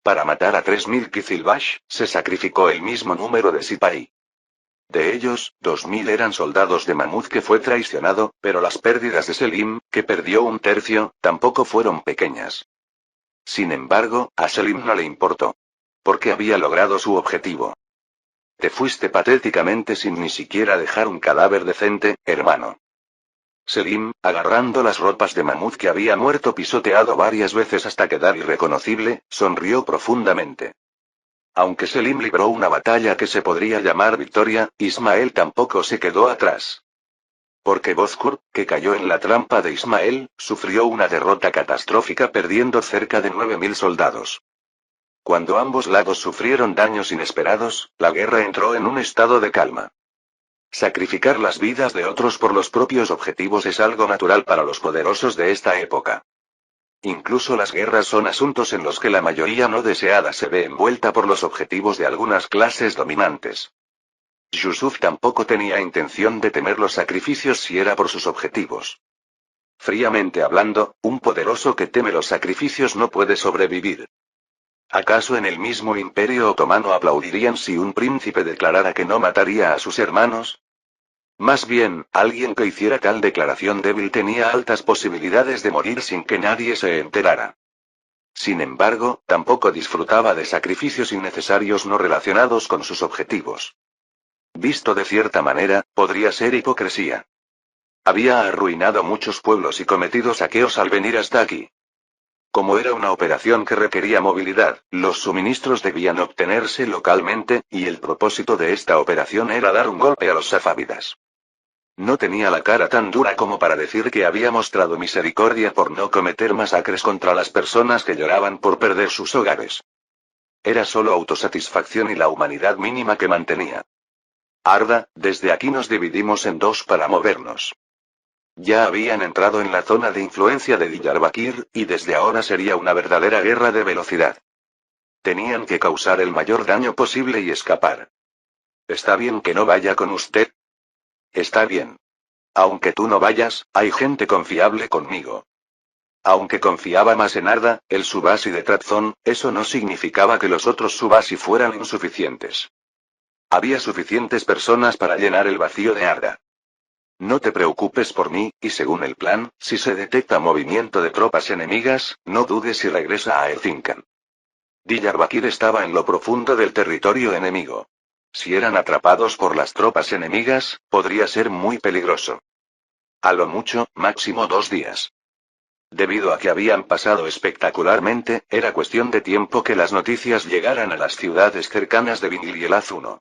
Para matar a 3000 Qizilbash, se sacrificó el mismo número de Sipahi. De ellos, 2000 eran soldados de Mahmud que fue traicionado, pero las pérdidas de Selim, que perdió un tercio, tampoco fueron pequeñas. Sin embargo, a Selim no le importó. Porque había logrado su objetivo. Te fuiste patéticamente sin ni siquiera dejar un cadáver decente, hermano. Selim, agarrando las ropas de Mahmud que había muerto pisoteado varias veces hasta quedar irreconocible, sonrió profundamente. Aunque Selim libró una batalla que se podría llamar victoria, Ismael tampoco se quedó atrás. Porque Bozkur, que cayó en la trampa de Ismael, sufrió una derrota catastrófica perdiendo cerca de 9000 soldados. Cuando ambos lados sufrieron daños inesperados, la guerra entró en un estado de calma. Sacrificar las vidas de otros por los propios objetivos es algo natural para los poderosos de esta época. Incluso las guerras son asuntos en los que la mayoría no deseada se ve envuelta por los objetivos de algunas clases dominantes. Yusuf tampoco tenía intención de temer los sacrificios si era por sus objetivos. Fríamente hablando, un poderoso que teme los sacrificios no puede sobrevivir. ¿Acaso en el mismo Imperio Otomano aplaudirían si un príncipe declarara que no mataría a sus hermanos? Más bien, alguien que hiciera tal declaración débil tenía altas posibilidades de morir sin que nadie se enterara. Sin embargo, tampoco disfrutaba de sacrificios innecesarios no relacionados con sus objetivos. Visto de cierta manera, podría ser hipocresía. Había arruinado muchos pueblos y cometido saqueos al venir hasta aquí. Como era una operación que requería movilidad, los suministros debían obtenerse localmente, y el propósito de esta operación era dar un golpe a los safávidas. No tenía la cara tan dura como para decir que había mostrado misericordia por no cometer masacres contra las personas que lloraban por perder sus hogares. Era solo autosatisfacción y la humanidad mínima que mantenía. Arda, desde aquí nos dividimos en dos para movernos. Ya habían entrado en la zona de influencia de Diyarbakir, y desde ahora sería una verdadera guerra de velocidad. Tenían que causar el mayor daño posible y escapar. ¿Está bien que no vaya con usted? Está bien. Aunque tú no vayas, hay gente confiable conmigo. Aunque confiaba más en Arda, el Subasi de Trazón, eso no significaba que los otros Subasi fueran insuficientes. Había suficientes personas para llenar el vacío de Arda. No te preocupes por mí, y según el plan, si se detecta movimiento de tropas enemigas, no dudes y regresa a Erzincan. Diyarbakir estaba en lo profundo del territorio enemigo. Si eran atrapados por las tropas enemigas, podría ser muy peligroso. A lo mucho, máximo 2 días. Debido a que habían pasado espectacularmente, era cuestión de tiempo que las noticias llegaran a las ciudades cercanas de Binil y el Az-1.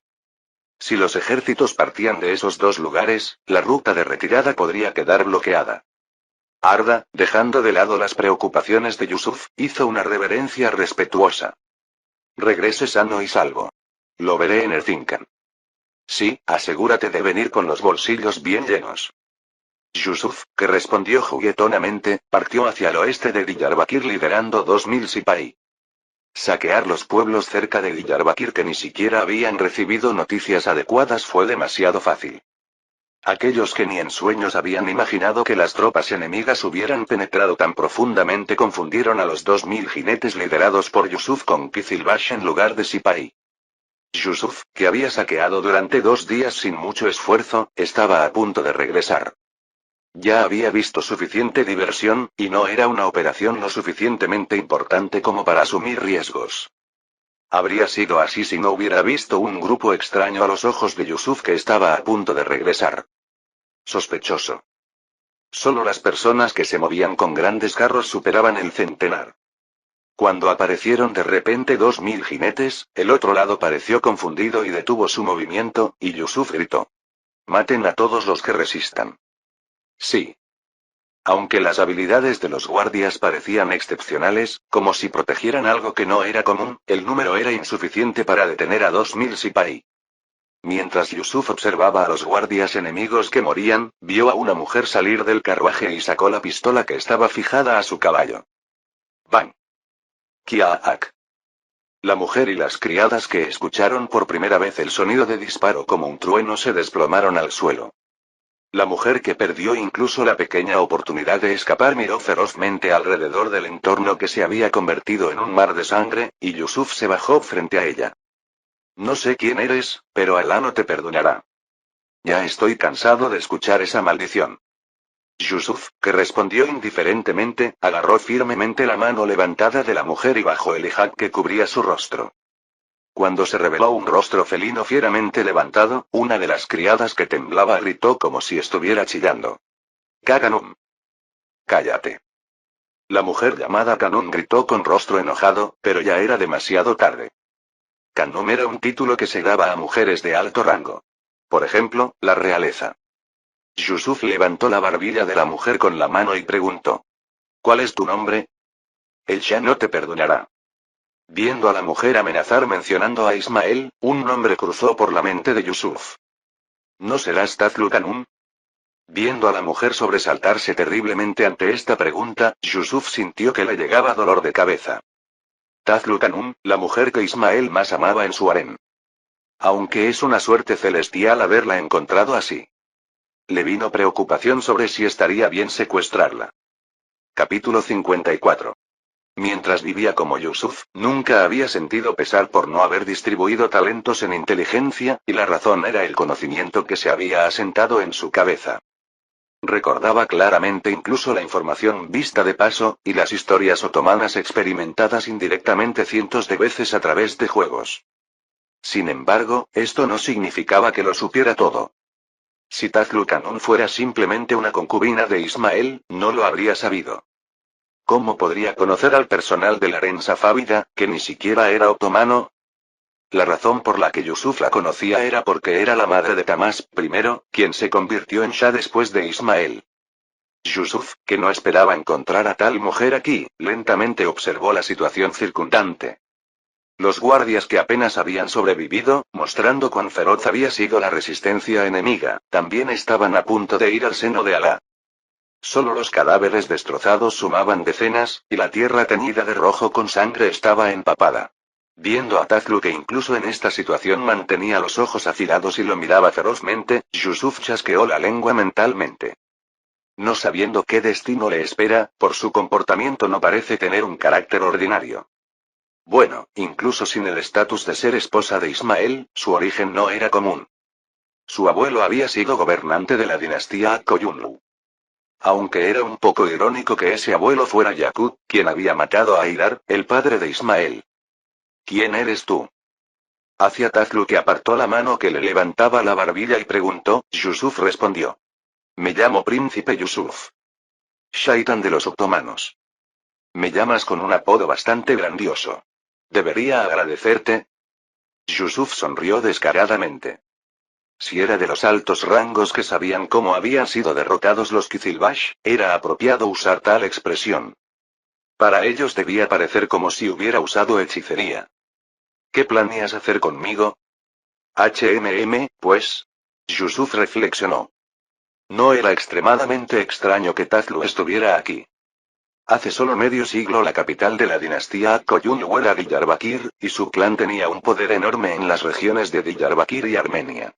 Si los ejércitos partían de esos dos lugares, la ruta de retirada podría quedar bloqueada. Arda, dejando de lado las preocupaciones de Yusuf, hizo una reverencia respetuosa. Regrese sano y salvo. Lo veré en Erzincan. Sí, asegúrate de venir con los bolsillos bien llenos. Yusuf, que respondió juguetonamente, partió hacia el oeste de Diyarbakir liderando 2000 Sipahi. Saquear los pueblos cerca de Diyarbakir que ni siquiera habían recibido noticias adecuadas fue demasiado fácil. Aquellos que ni en sueños habían imaginado que las tropas enemigas hubieran penetrado tan profundamente confundieron a los 2000 jinetes liderados por Yusuf con Qizilbash en lugar de Sipahi. Yusuf, que había saqueado durante 2 días sin mucho esfuerzo, estaba a punto de regresar. Ya había visto suficiente diversión, y no era una operación lo suficientemente importante como para asumir riesgos. Habría sido así si no hubiera visto un grupo extraño a los ojos de Yusuf que estaba a punto de regresar. Sospechoso. Solo las personas que se movían con grandes carros superaban el centenar. Cuando aparecieron de repente 2000 jinetes, el otro lado pareció confundido y detuvo su movimiento, y Yusuf gritó: «Maten a todos los que resistan». Sí. Aunque las habilidades de los guardias parecían excepcionales, como si protegieran algo que no era común, el número era insuficiente para detener a 2000 Sipahi. Mientras Yusuf observaba a los guardias enemigos que morían, vio a una mujer salir del carruaje y sacó la pistola que estaba fijada a su caballo. ¡Bang! ¡Kiaak! La mujer y las criadas que escucharon por primera vez el sonido de disparo como un trueno se desplomaron al suelo. La mujer, que perdió incluso la pequeña oportunidad de escapar, miró ferozmente alrededor del entorno que se había convertido en un mar de sangre, y Yusuf se bajó frente a ella. No sé quién eres, pero Alá no te perdonará. Ya estoy cansado de escuchar esa maldición. Yusuf, que respondió indiferentemente, agarró firmemente la mano levantada de la mujer y bajó el hijab que cubría su rostro. Cuando se reveló un rostro felino fieramente levantado, una de las criadas que temblaba gritó como si estuviera chillando. ¡Kaganum! ¡Cállate! La mujer llamada Kanum gritó con rostro enojado, pero ya era demasiado tarde. Kanum era un título que se daba a mujeres de alto rango. Por ejemplo, la realeza. Yusuf levantó la barbilla de la mujer con la mano y preguntó. ¿Cuál es tu nombre? El Shah no te perdonará. Viendo a la mujer amenazar mencionando a Ismael, un nombre cruzó por la mente de Yusuf. ¿No serás Tazlu Kanum? Viendo a la mujer sobresaltarse terriblemente ante esta pregunta, Yusuf sintió que le llegaba dolor de cabeza. Tazlu Kanum, la mujer que Ismael más amaba en su harén. Aunque es una suerte celestial haberla encontrado así. Le vino preocupación sobre si estaría bien secuestrarla. Capítulo 54. Mientras vivía como Yusuf, nunca había sentido pesar por no haber distribuido talentos en inteligencia, y la razón era el conocimiento que se había asentado en su cabeza. Recordaba claramente incluso la información vista de paso, y las historias otomanas experimentadas indirectamente cientos de veces a través de juegos. Sin embargo, esto no significaba que lo supiera todo. Si Tazlu Kanum fuera simplemente una concubina de Ismael, no lo habría sabido. ¿Cómo podría conocer al personal de la harén safávida, que ni siquiera era otomano? La razón por la que Yusuf la conocía era porque era la madre de Tamás I, quien se convirtió en Shah después de Ismael. Yusuf, que no esperaba encontrar a tal mujer aquí, lentamente observó la situación circundante. Los guardias que apenas habían sobrevivido, mostrando cuán feroz había sido la resistencia enemiga, también estaban a punto de ir al seno de Alá. Solo los cadáveres destrozados sumaban decenas, y la tierra teñida de rojo con sangre estaba empapada. Viendo a Tazlu, que incluso en esta situación mantenía los ojos afilados y lo miraba ferozmente, Yusuf chasqueó la lengua mentalmente. No sabiendo qué destino le espera, por su comportamiento no parece tener un carácter ordinario. Bueno, incluso sin el estatus de ser esposa de Ismael, su origen no era común. Su abuelo había sido gobernante de la dinastía Akkoyunlu. Aunque era un poco irónico que ese abuelo fuera Yaqub, quien había matado a Hidar, el padre de Ismael. ¿Quién eres tú? Hacia Tazlu, que apartó la mano que le levantaba la barbilla y preguntó, Yusuf respondió. Me llamo Príncipe Yusuf. Shaitan de los otomanos. Me llamas con un apodo bastante grandioso. ¿Debería agradecerte? Yusuf sonrió descaradamente. Si era de los altos rangos que sabían cómo habían sido derrotados los Qizilbash, era apropiado usar tal expresión. Para ellos debía parecer como si hubiera usado hechicería. ¿Qué planeas hacer conmigo? Pues. Yusuf reflexionó. No era extremadamente extraño que Tazlu estuviera aquí. Hace solo medio siglo la capital de la dinastía Akkoyunlu era Diyarbakir, y su clan tenía un poder enorme en las regiones de Diyarbakir y Armenia.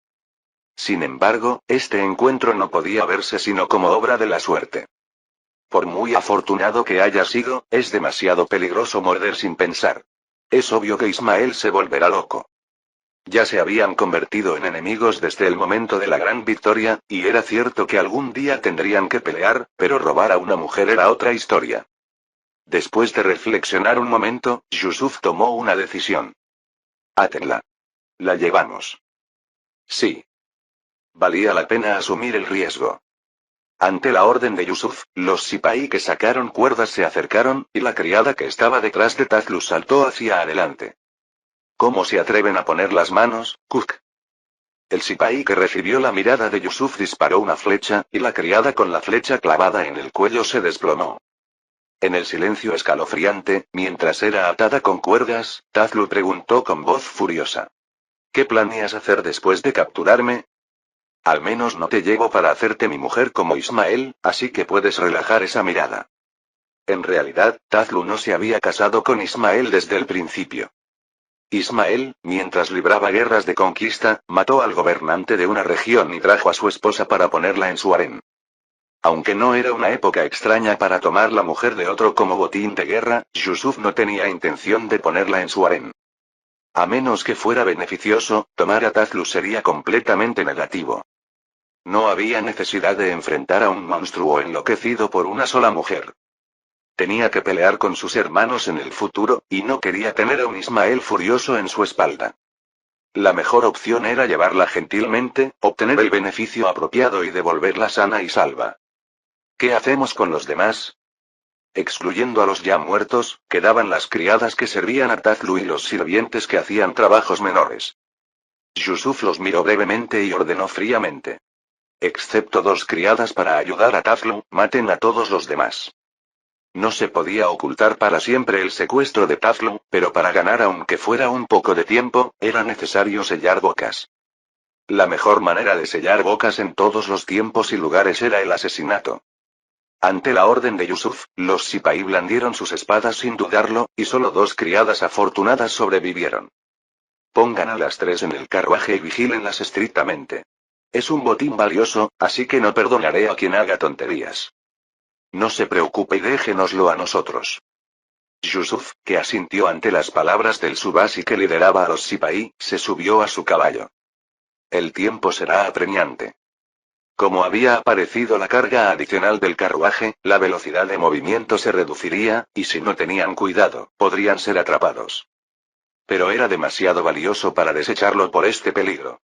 Sin embargo, este encuentro no podía verse sino como obra de la suerte. Por muy afortunado que haya sido, es demasiado peligroso morder sin pensar. Es obvio que Ismael se volverá loco. Ya se habían convertido en enemigos desde el momento de la gran victoria, y era cierto que algún día tendrían que pelear, pero robar a una mujer era otra historia. Después de reflexionar un momento, Yusuf tomó una decisión. Átenla. La llevamos. Sí. Valía la pena asumir el riesgo. Ante la orden de Yusuf, los sipaí que sacaron cuerdas se acercaron, y la criada que estaba detrás de Tazlu saltó hacia adelante. ¿Cómo se atreven a poner las manos, Kuk? El sipaí que recibió la mirada de Yusuf disparó una flecha, y la criada con la flecha clavada en el cuello se desplomó. En el silencio escalofriante, mientras era atada con cuerdas, Tazlu preguntó con voz furiosa. ¿Qué planeas hacer después de capturarme? Al menos no te llevo para hacerte mi mujer como Ismael, así que puedes relajar esa mirada. En realidad, Tazlu no se había casado con Ismael desde el principio. Ismael, mientras libraba guerras de conquista, mató al gobernante de una región y trajo a su esposa para ponerla en su harén. Aunque no era una época extraña para tomar la mujer de otro como botín de guerra, Yusuf no tenía intención de ponerla en su harén. A menos que fuera beneficioso, tomar a Tazlu sería completamente negativo. No había necesidad de enfrentar a un monstruo enloquecido por una sola mujer. Tenía que pelear con sus hermanos en el futuro, y no quería tener a un Ismael furioso en su espalda. La mejor opción era llevarla gentilmente, obtener el beneficio apropiado y devolverla sana y salva. ¿Qué hacemos con los demás? Excluyendo a los ya muertos, quedaban las criadas que servían a Tazlu y los sirvientes que hacían trabajos menores. Yusuf los miró brevemente y ordenó fríamente. Excepto 2 criadas para ayudar a Tazlu, maten a todos los demás. No se podía ocultar para siempre el secuestro de Tazlu, pero para ganar aunque fuera un poco de tiempo, era necesario sellar bocas. La mejor manera de sellar bocas en todos los tiempos y lugares era el asesinato. Ante la orden de Yusuf, los Sipaí blandieron sus espadas sin dudarlo, y solo 2 criadas afortunadas sobrevivieron. Pongan a las 3 en el carruaje y vigílenlas estrictamente. Es un botín valioso, así que no perdonaré a quien haga tonterías. No se preocupe y déjenoslo a nosotros. Yusuf, que asintió ante las palabras del Subasi que lideraba a los Sipaí, se subió a su caballo. El tiempo será apremiante. Como había aparecido la carga adicional del carruaje, la velocidad de movimiento se reduciría, y si no tenían cuidado, podrían ser atrapados. Pero era demasiado valioso para desecharlo por este peligro.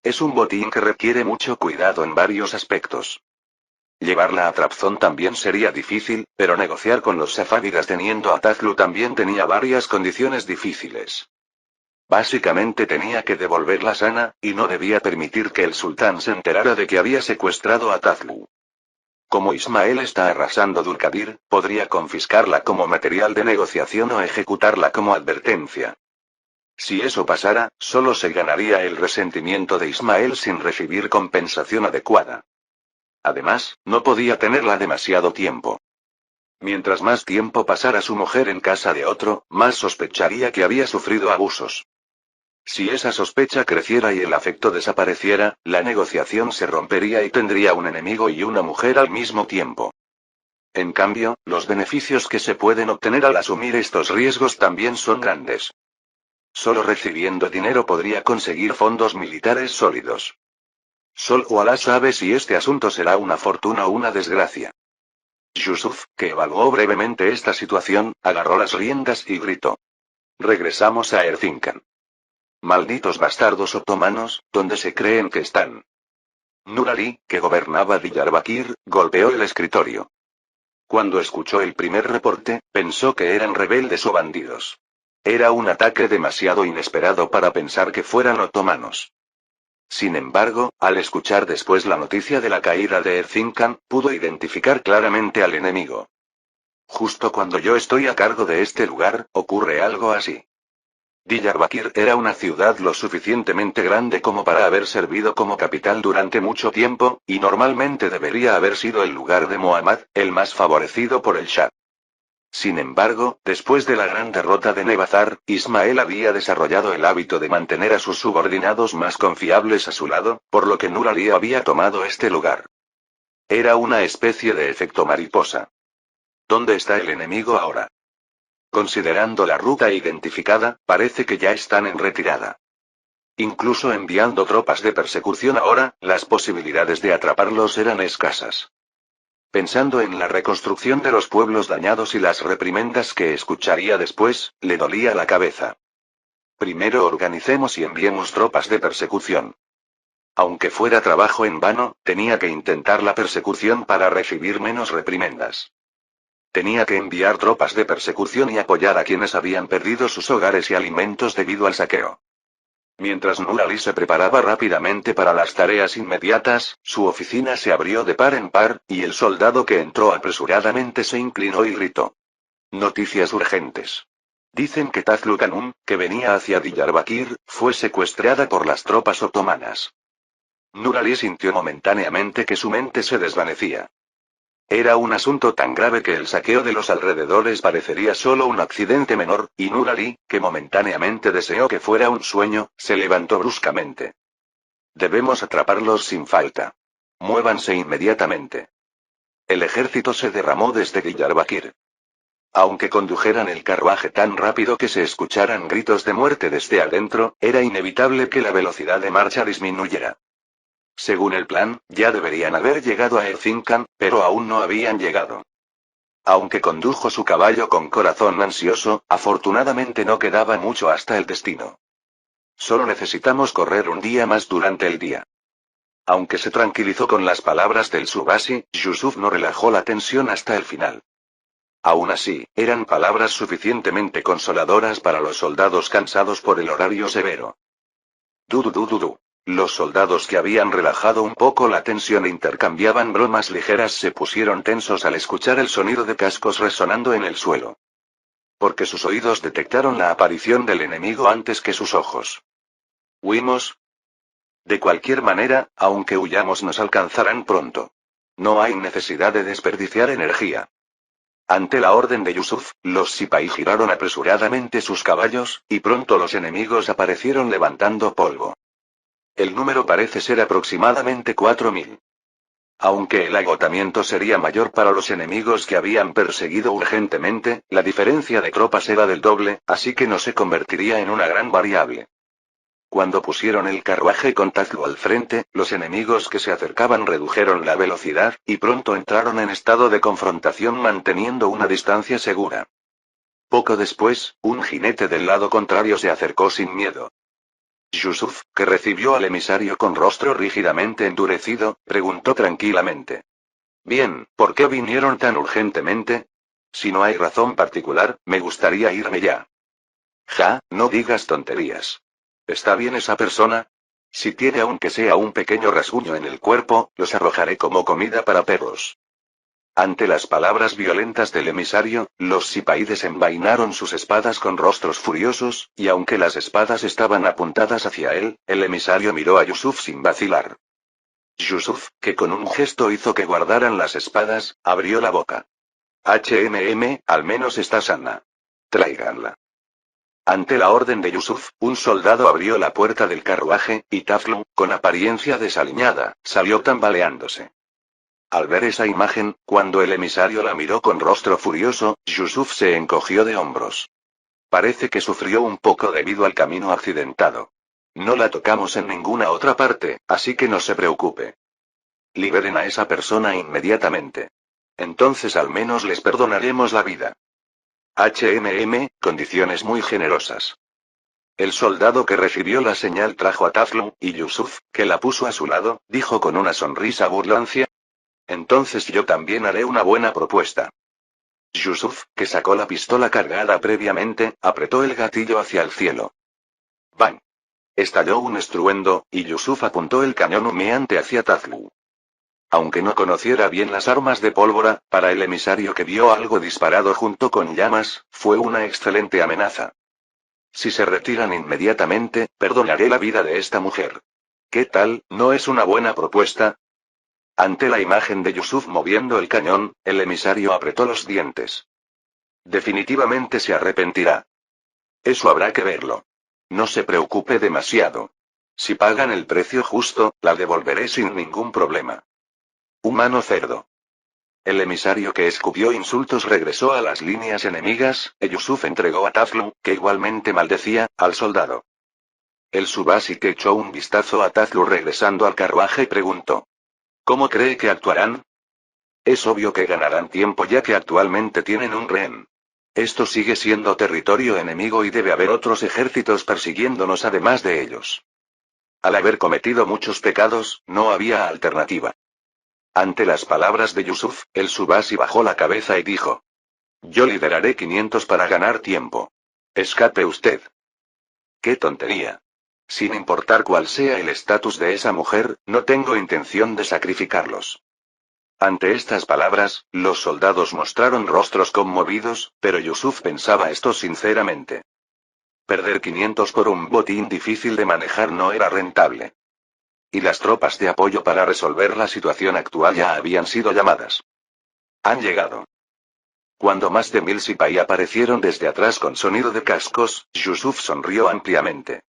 Es un botín que requiere mucho cuidado en varios aspectos. Llevarla a Trabzon también sería difícil, pero negociar con los safávidas teniendo a Tazlu también tenía varias condiciones difíciles. Básicamente tenía que devolverla sana, y no debía permitir que el sultán se enterara de que había secuestrado a Tazlu. Como Ismael está arrasando Dulkadir, podría confiscarla como material de negociación o ejecutarla como advertencia. Si eso pasara, solo se ganaría el resentimiento de Ismael sin recibir compensación adecuada. Además, no podía tenerla demasiado tiempo. Mientras más tiempo pasara su mujer en casa de otro, más sospecharía que había sufrido abusos. Si esa sospecha creciera y el afecto desapareciera, la negociación se rompería y tendría un enemigo y una mujer al mismo tiempo. En cambio, los beneficios que se pueden obtener al asumir estos riesgos también son grandes. Solo recibiendo dinero podría conseguir fondos militares sólidos. Solo Alá sabe si este asunto será una fortuna o una desgracia. Yusuf, que evaluó brevemente esta situación, agarró las riendas y gritó. Regresamos a Erzincan. Malditos bastardos otomanos, ¿dónde se creen que están? Nur Ali, que gobernaba Diyarbakir, golpeó el escritorio. Cuando escuchó el primer reporte, pensó que eran rebeldes o bandidos. Era un ataque demasiado inesperado para pensar que fueran otomanos. Sin embargo, al escuchar después la noticia de la caída de Erzincan, pudo identificar claramente al enemigo. Justo cuando yo estoy a cargo de este lugar, ocurre algo así. Diyarbakir era una ciudad lo suficientemente grande como para haber servido como capital durante mucho tiempo, y normalmente debería haber sido el lugar de Muhammad, el más favorecido por el Shah. Sin embargo, después de la gran derrota de Nebazar, Ismael había desarrollado el hábito de mantener a sus subordinados más confiables a su lado, por lo que Nur Ali había tomado este lugar. Era una especie de efecto mariposa. ¿Dónde está el enemigo ahora? Considerando la ruta identificada, parece que ya están en retirada. Incluso enviando tropas de persecución ahora, las posibilidades de atraparlos eran escasas. Pensando en la reconstrucción de los pueblos dañados y las reprimendas que escucharía después, le dolía la cabeza. Primero organicemos y enviemos tropas de persecución. Aunque fuera trabajo en vano, tenía que intentar la persecución para recibir menos reprimendas. Tenía que enviar tropas de persecución y apoyar a quienes habían perdido sus hogares y alimentos debido al saqueo. Mientras Nur Ali se preparaba rápidamente para las tareas inmediatas, su oficina se abrió de par en par, y el soldado que entró apresuradamente se inclinó y gritó. Noticias urgentes. Dicen que Tazlu Kanum, que venía hacia Diyarbakir, fue secuestrada por las tropas otomanas. Nur Ali sintió momentáneamente que su mente se desvanecía. Era un asunto tan grave que el saqueo de los alrededores parecería solo un accidente menor, y Nur Ali, que momentáneamente deseó que fuera un sueño, se levantó bruscamente. Debemos atraparlos sin falta. Muévanse inmediatamente. El ejército se derramó desde Diyarbakir. Aunque condujeran el carruaje tan rápido que se escucharan gritos de muerte desde adentro, era inevitable que la velocidad de marcha disminuyera. Según el plan, ya deberían haber llegado a Erzincan, pero aún no habían llegado. Aunque condujo su caballo con corazón ansioso, afortunadamente no quedaba mucho hasta el destino. Solo necesitamos correr un día más durante el día. Aunque se tranquilizó con las palabras del Subasi, Yusuf no relajó la tensión hasta el final. Aún así, eran palabras suficientemente consoladoras para los soldados cansados por el horario severo. Du. Los soldados que habían relajado un poco la tensión e intercambiaban bromas ligeras se pusieron tensos al escuchar el sonido de cascos resonando en el suelo. Porque sus oídos detectaron la aparición del enemigo antes que sus ojos. ¿Huimos? De cualquier manera, aunque huyamos nos alcanzarán pronto. No hay necesidad de desperdiciar energía. Ante la orden de Yusuf, los Sipahi giraron apresuradamente sus caballos, y pronto los enemigos aparecieron levantando polvo. El número parece ser aproximadamente 4000. Aunque el agotamiento sería mayor para los enemigos que habían perseguido urgentemente, la diferencia de tropas era del doble, así que no se convertiría en una gran variable. Cuando pusieron el carruaje con Tazlu al frente, los enemigos que se acercaban redujeron la velocidad, y pronto entraron en estado de confrontación manteniendo una distancia segura. Poco después, un jinete del lado contrario se acercó sin miedo. Yusuf, que recibió al emisario con rostro rígidamente endurecido, preguntó tranquilamente. Bien, ¿por qué vinieron tan urgentemente? Si no hay razón particular, me gustaría irme ya. Ja, no digas tonterías. ¿Está bien esa persona? Si tiene aunque sea un pequeño rasguño en el cuerpo, los arrojaré como comida para perros. Ante las palabras violentas del emisario, los Sipahi desenvainaron sus espadas con rostros furiosos, y aunque las espadas estaban apuntadas hacia él, el emisario miró a Yusuf sin vacilar. Yusuf, que con un gesto hizo que guardaran las espadas, abrió la boca. Al menos está sana. Tráiganla. Ante la orden de Yusuf, un soldado abrió la puerta del carruaje, y Tazlu, con apariencia desaliñada, salió tambaleándose. Al ver esa imagen, cuando el emisario la miró con rostro furioso, Yusuf se encogió de hombros. Parece que sufrió un poco debido al camino accidentado. No la tocamos en ninguna otra parte, así que no se preocupe. Liberen a esa persona inmediatamente. Entonces al menos les perdonaremos la vida. Condiciones muy generosas. El soldado que recibió la señal trajo a Tazlu, y Yusuf, que la puso a su lado, dijo con una sonrisa burlancia. Entonces yo también haré una buena propuesta. Yusuf, que sacó la pistola cargada previamente, apretó el gatillo hacia el cielo. ¡Bang! Estalló un estruendo, y Yusuf apuntó el cañón humeante hacia Tazlu. Aunque no conociera bien las armas de pólvora, para el emisario que vio algo disparado junto con llamas, fue una excelente amenaza. Si se retiran inmediatamente, perdonaré la vida de esta mujer. ¿Qué tal, no es una buena propuesta? Ante la imagen de Yusuf moviendo el cañón, el emisario apretó los dientes. Definitivamente se arrepentirá. Eso habrá que verlo. No se preocupe demasiado. Si pagan el precio justo, la devolveré sin ningún problema. Humano cerdo. El emisario que escupió insultos regresó a las líneas enemigas, y Yusuf entregó a Tazlu, que igualmente maldecía, al soldado. El Subasi que echó un vistazo a Tazlu regresando al carruaje preguntó. ¿Cómo cree que actuarán? Es obvio que ganarán tiempo ya que actualmente tienen un rehén. Esto sigue siendo territorio enemigo y debe haber otros ejércitos persiguiéndonos además de ellos. Al haber cometido muchos pecados, no había alternativa. Ante las palabras de Yusuf, el Subasi bajó la cabeza y dijo. Yo lideraré 500 para ganar tiempo. Escape usted. ¡Qué tontería! Sin importar cuál sea el estatus de esa mujer, no tengo intención de sacrificarlos. Ante estas palabras, los soldados mostraron rostros conmovidos, pero Yusuf pensaba esto sinceramente. Perder 500 por un botín difícil de manejar no era rentable. Y las tropas de apoyo para resolver la situación actual ya habían sido llamadas. Han llegado. Cuando más de 1000 sipaí aparecieron desde atrás con sonido de cascos, Yusuf sonrió ampliamente.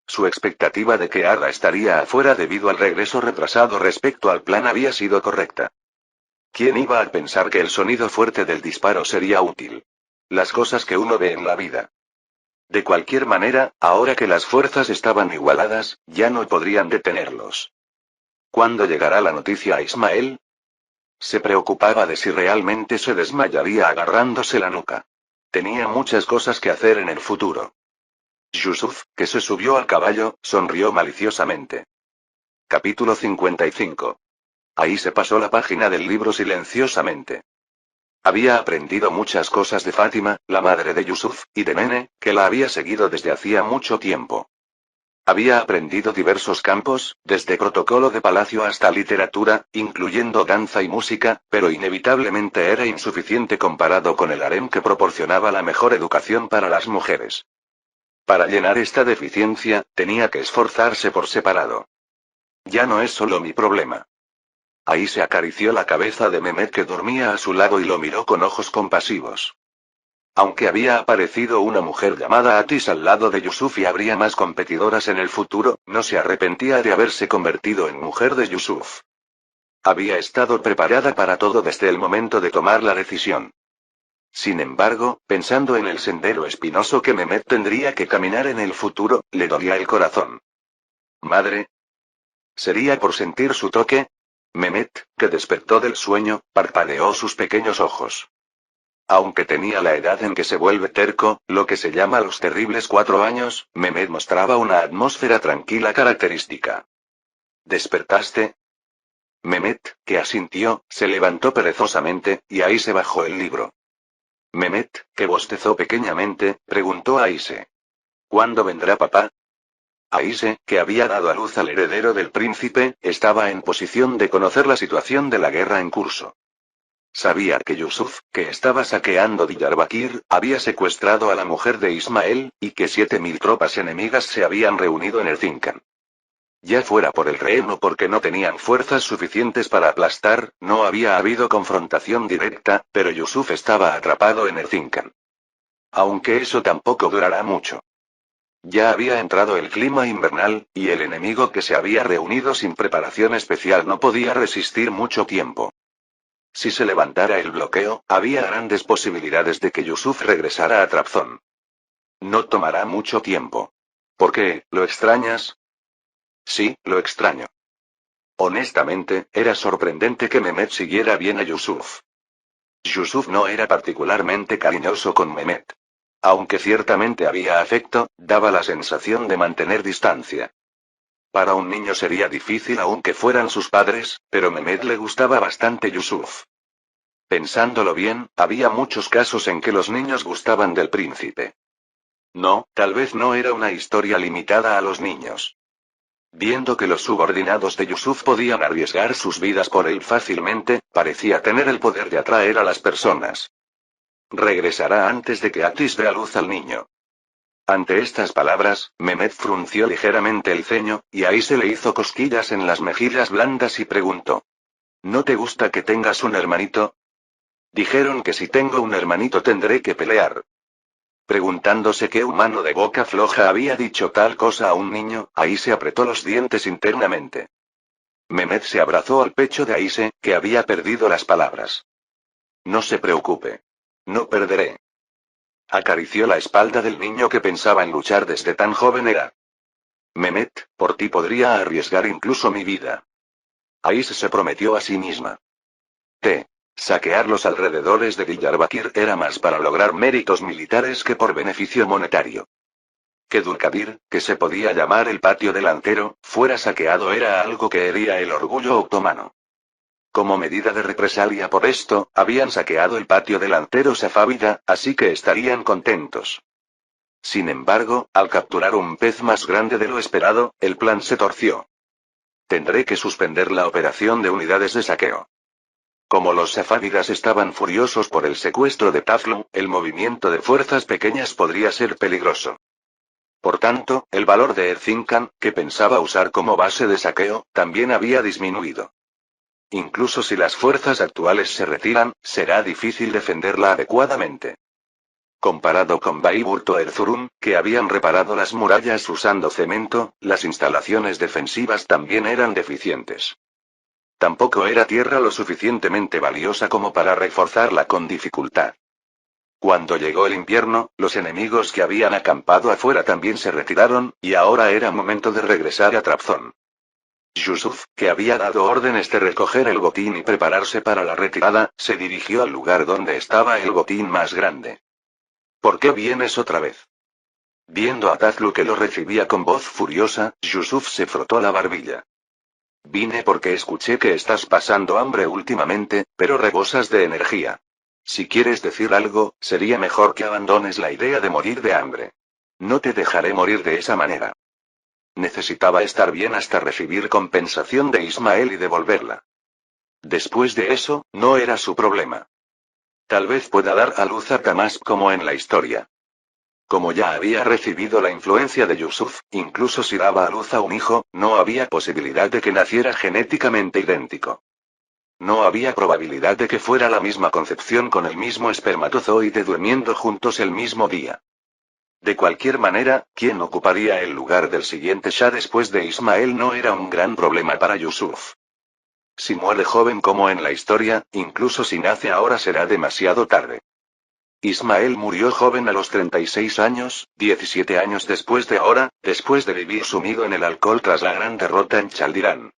Su expectativa de que Arra estaría afuera debido al regreso retrasado respecto al plan había sido correcta. ¿Quién iba a pensar que el sonido fuerte del disparo sería útil? Las cosas que uno ve en la vida. De cualquier manera, ahora que las fuerzas estaban igualadas, ya no podrían detenerlos. ¿Cuándo llegará la noticia a Ismael? Se preocupaba de si realmente se desmayaría agarrándose la nuca. Tenía muchas cosas que hacer en el futuro. Yusuf, que se subió al caballo, sonrió maliciosamente. Capítulo 55. Ahí se pasó la página del libro silenciosamente. Había aprendido muchas cosas de Fátima, la madre de Yusuf, y de Nene, que la había seguido desde hacía mucho tiempo. Había aprendido diversos campos, desde protocolo de palacio hasta literatura, incluyendo danza y música, pero inevitablemente era insuficiente comparado con el harem que proporcionaba la mejor educación para las mujeres. Para llenar esta deficiencia, tenía que esforzarse por separado. Ya no es solo mi problema. Ahí se acarició la cabeza de Mehmet que dormía a su lado y lo miró con ojos compasivos. Aunque había aparecido una mujer llamada Atis al lado de Yusuf y habría más competidoras en el futuro, no se arrepentía de haberse convertido en mujer de Yusuf. Había estado preparada para todo desde el momento de tomar la decisión. Sin embargo, pensando en el sendero espinoso que Mehmet tendría que caminar en el futuro, le dolía el corazón. ¿Madre? ¿Sería por sentir su toque? Mehmet, que despertó del sueño, parpadeó sus pequeños ojos. Aunque tenía la edad en que se vuelve terco, lo que se llama los terribles 4 años, Mehmet mostraba una atmósfera tranquila característica. ¿Despertaste? Mehmet, que asintió, se levantó perezosamente, y ahí se bajó el libro. Mehmet, que bostezó pequeñamente, preguntó a Aise. ¿Cuándo vendrá papá? Aise, que había dado a luz al heredero del príncipe, estaba en posición de conocer la situación de la guerra en curso. Sabía que Yusuf, que estaba saqueando Diyarbakir, había secuestrado a la mujer de Ismael, y que 7000 tropas enemigas se habían reunido en el Zincan. Ya fuera por el rehén o porque no tenían fuerzas suficientes para aplastar, no había habido confrontación directa, pero Yusuf estaba atrapado en el Zincan. Aunque eso tampoco durará mucho. Ya había entrado el clima invernal, y el enemigo que se había reunido sin preparación especial no podía resistir mucho tiempo. Si se levantara el bloqueo, había grandes posibilidades de que Yusuf regresara a Trabzon. No tomará mucho tiempo. ¿Por qué, lo extrañas? Sí, lo extraño. Honestamente, era sorprendente que Mehmet siguiera bien a Yusuf. Yusuf no era particularmente cariñoso con Mehmet. Aunque ciertamente había afecto, daba la sensación de mantener distancia. Para un niño sería difícil aunque fueran sus padres, pero Mehmet le gustaba bastante Yusuf. Pensándolo bien, había muchos casos en que los niños gustaban del príncipe. No, tal vez no era una historia limitada a los niños. Viendo que los subordinados de Yusuf podían arriesgar sus vidas por él fácilmente, parecía tener el poder de atraer a las personas. Regresará antes de que Atis dé a luz al niño. Ante estas palabras, Mehmet frunció ligeramente el ceño, y ahí se le hizo cosquillas en las mejillas blandas y preguntó. ¿No te gusta que tengas un hermanito? Dijeron que si tengo un hermanito tendré que pelear. Preguntándose qué humano de boca floja había dicho tal cosa a un niño, Aise apretó los dientes internamente. Mehmet se abrazó al pecho de Aise, que había perdido las palabras. No se preocupe. No perderé. Acarició la espalda del niño que pensaba en luchar desde tan joven edad. Mehmet, por ti podría arriesgar incluso mi vida. Aise se prometió a sí misma. Saquear los alrededores de Diyarbakir era más para lograr méritos militares que por beneficio monetario. Que Dulkadir, que se podía llamar el patio delantero, fuera saqueado era algo que hería el orgullo otomano. Como medida de represalia por esto, habían saqueado el patio delantero safávida, así que estarían contentos. Sin embargo, al capturar un pez más grande de lo esperado, el plan se torció. Tendré que suspender la operación de unidades de saqueo. Como los safávidas estaban furiosos por el secuestro de Taflu, el movimiento de fuerzas pequeñas podría ser peligroso. Por tanto, el valor de Erzincan, que pensaba usar como base de saqueo, también había disminuido. Incluso si las fuerzas actuales se retiran, será difícil defenderla adecuadamente. Comparado con Baiburto Erzurum, que habían reparado las murallas usando cemento, las instalaciones defensivas también eran deficientes. Tampoco era tierra lo suficientemente valiosa como para reforzarla con dificultad. Cuando llegó el invierno, los enemigos que habían acampado afuera también se retiraron, y ahora era momento de regresar a Trabzon. Yusuf, que había dado órdenes de recoger el botín y prepararse para la retirada, se dirigió al lugar donde estaba el botín más grande. ¿Por qué vienes otra vez? Viendo a Tazlu que lo recibía con voz furiosa, Yusuf se frotó la barbilla. Vine porque escuché que estás pasando hambre últimamente, pero rebosas de energía. Si quieres decir algo, sería mejor que abandones la idea de morir de hambre. No te dejaré morir de esa manera. Necesitaba estar bien hasta recibir compensación de Ismael y devolverla. Después de eso, no era su problema. Tal vez pueda dar a luz a Tamas como en la historia. Como ya había recibido la influencia de Yusuf, incluso si daba a luz a un hijo, no había posibilidad de que naciera genéticamente idéntico. No había probabilidad de que fuera la misma concepción con el mismo espermatozoide durmiendo juntos el mismo día. De cualquier manera, ¿quién ocuparía el lugar del siguiente Shah después de Ismael no era un gran problema para Yusuf? Si muere joven como en la historia, incluso si nace ahora será demasiado tarde. Ismael murió joven a los 36 años, 17 años después de ahora, después de vivir sumido en el alcohol tras la gran derrota en Chaldirán.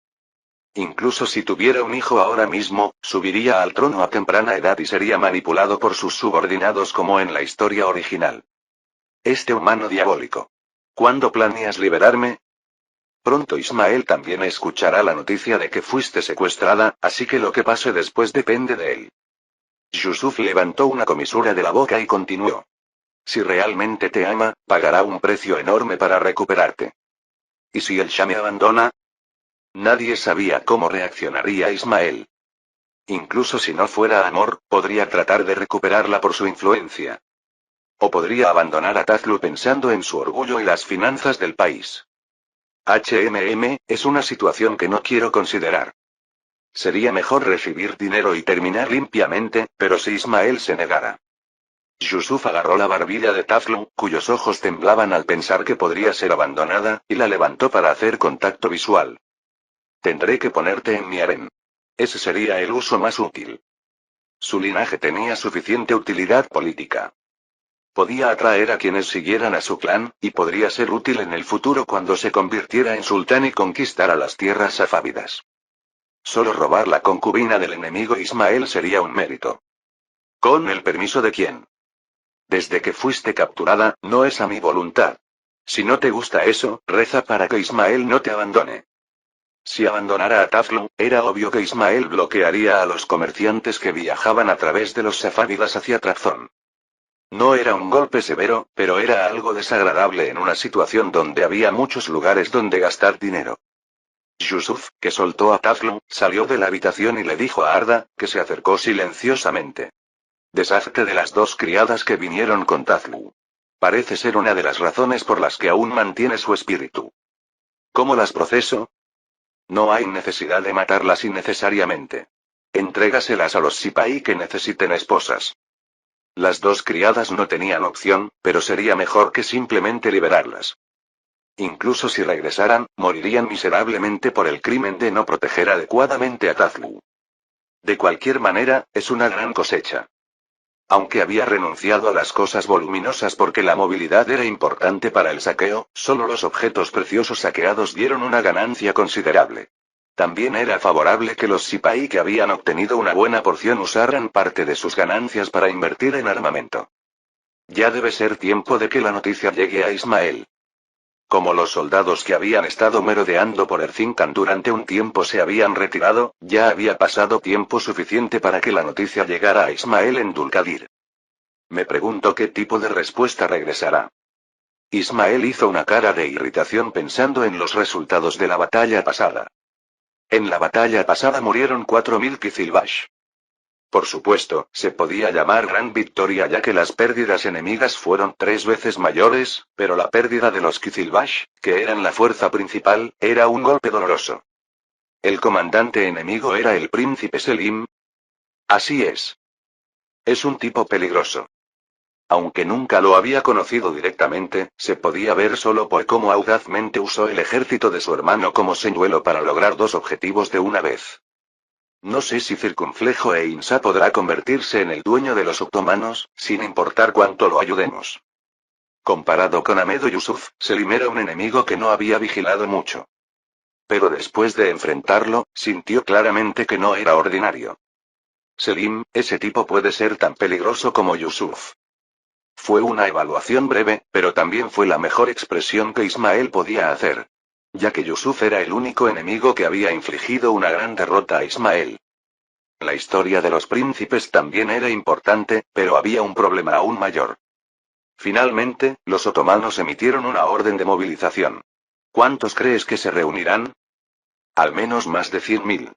Incluso si tuviera un hijo ahora mismo, subiría al trono a temprana edad y sería manipulado por sus subordinados como en la historia original. Este humano diabólico. ¿Cuándo planeas liberarme? Pronto Ismael también escuchará la noticia de que fuiste secuestrada, así que lo que pase después depende de él. Yusuf levantó una comisura de la boca y continuó. Si realmente te ama, pagará un precio enorme para recuperarte. ¿Y si el Shah me abandona? Nadie sabía cómo reaccionaría Ismael. Incluso si no fuera amor, podría tratar de recuperarla por su influencia. O podría abandonar a Tazlu pensando en su orgullo y las finanzas del país. Es una situación que no quiero considerar. Sería mejor recibir dinero y terminar limpiamente, pero si Ismael se negara. Yusuf agarró la barbilla de Tazlu, cuyos ojos temblaban al pensar que podría ser abandonada, y la levantó para hacer contacto visual. Tendré que ponerte en mi harén. Ese sería el uso más útil. Su linaje tenía suficiente utilidad política. Podía atraer a quienes siguieran a su clan, y podría ser útil en el futuro cuando se convirtiera en sultán y conquistara las tierras safávidas. Solo robar la concubina del enemigo Ismael sería un mérito. ¿Con el permiso de quién? Desde que fuiste capturada, no es a mi voluntad. Si no te gusta eso, reza para que Ismael no te abandone. Si abandonara a Taflu, era obvio que Ismael bloquearía a los comerciantes que viajaban a través de los safávidas hacia Trabzon. No era un golpe severo, pero era algo desagradable en una situación donde había muchos lugares donde gastar dinero. Yusuf, que soltó a Taflu, salió de la habitación y le dijo a Arda, que se acercó silenciosamente. Deshazte de las dos criadas que vinieron con Tazlu. Parece ser una de las razones por las que aún mantiene su espíritu. ¿Cómo las proceso? No hay necesidad de matarlas innecesariamente. Entrégaselas a los Sipahi que necesiten esposas. Las dos criadas no tenían opción, pero sería mejor que simplemente liberarlas. Incluso si regresaran, morirían miserablemente por el crimen de no proteger adecuadamente a Tazlu. De cualquier manera, es una gran cosecha. Aunque había renunciado a las cosas voluminosas porque la movilidad era importante para el saqueo, solo los objetos preciosos saqueados dieron una ganancia considerable. También era favorable que los Sipahi que habían obtenido una buena porción usaran parte de sus ganancias para invertir en armamento. Ya debe ser tiempo de que la noticia llegue a Ismael. Como los soldados que habían estado merodeando por Erzincan durante un tiempo se habían retirado, ya había pasado tiempo suficiente para que la noticia llegara a Ismael en Dulkadir. Me pregunto qué tipo de respuesta regresará. Ismael hizo una cara de irritación pensando en los resultados de la batalla pasada. En la batalla pasada murieron 4000 Qizilbash. Por supuesto, se podía llamar gran victoria ya que las pérdidas enemigas fueron 3 veces mayores, pero la pérdida de los Qizilbash, que eran la fuerza principal, era un golpe doloroso. ¿El comandante enemigo era el príncipe Selim? Así es. Es un tipo peligroso. Aunque nunca lo había conocido directamente, se podía ver solo por cómo audazmente usó el ejército de su hermano como señuelo para lograr 2 objetivos de una vez. No sé si Circunflejo e Insa podrá convertirse en el dueño de los otomanos, sin importar cuánto lo ayudemos. Comparado con Ahmed o Yusuf, Selim era un enemigo que no había vigilado mucho. Pero después de enfrentarlo, sintió claramente que no era ordinario. Selim, ese tipo puede ser tan peligroso como Yusuf. Fue una evaluación breve, pero también fue la mejor expresión que Ismael podía hacer. Ya que Yusuf era el único enemigo que había infligido una gran derrota a Ismael. La historia de los príncipes también era importante, pero había un problema aún mayor. Finalmente, los otomanos emitieron una orden de movilización. ¿Cuántos crees que se reunirán? Al menos más de 100.000.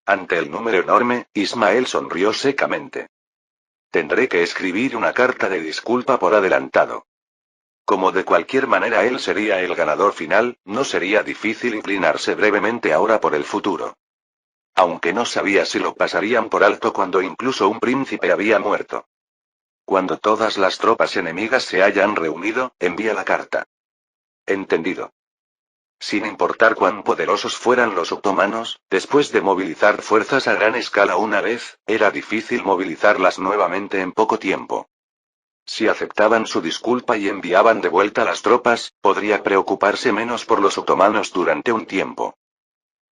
Ante el número enorme, Ismael sonrió secamente. Tendré que escribir una carta de disculpa por adelantado. Como de cualquier manera él sería el ganador final, no sería difícil inclinarse brevemente ahora por el futuro. Aunque no sabía si lo pasarían por alto cuando incluso un príncipe había muerto. Cuando todas las tropas enemigas se hayan reunido, envía la carta. Entendido. Sin importar cuán poderosos fueran los otomanos, después de movilizar fuerzas a gran escala una vez, era difícil movilizarlas nuevamente en poco tiempo. Si aceptaban su disculpa y enviaban de vuelta las tropas, podría preocuparse menos por los otomanos durante un tiempo.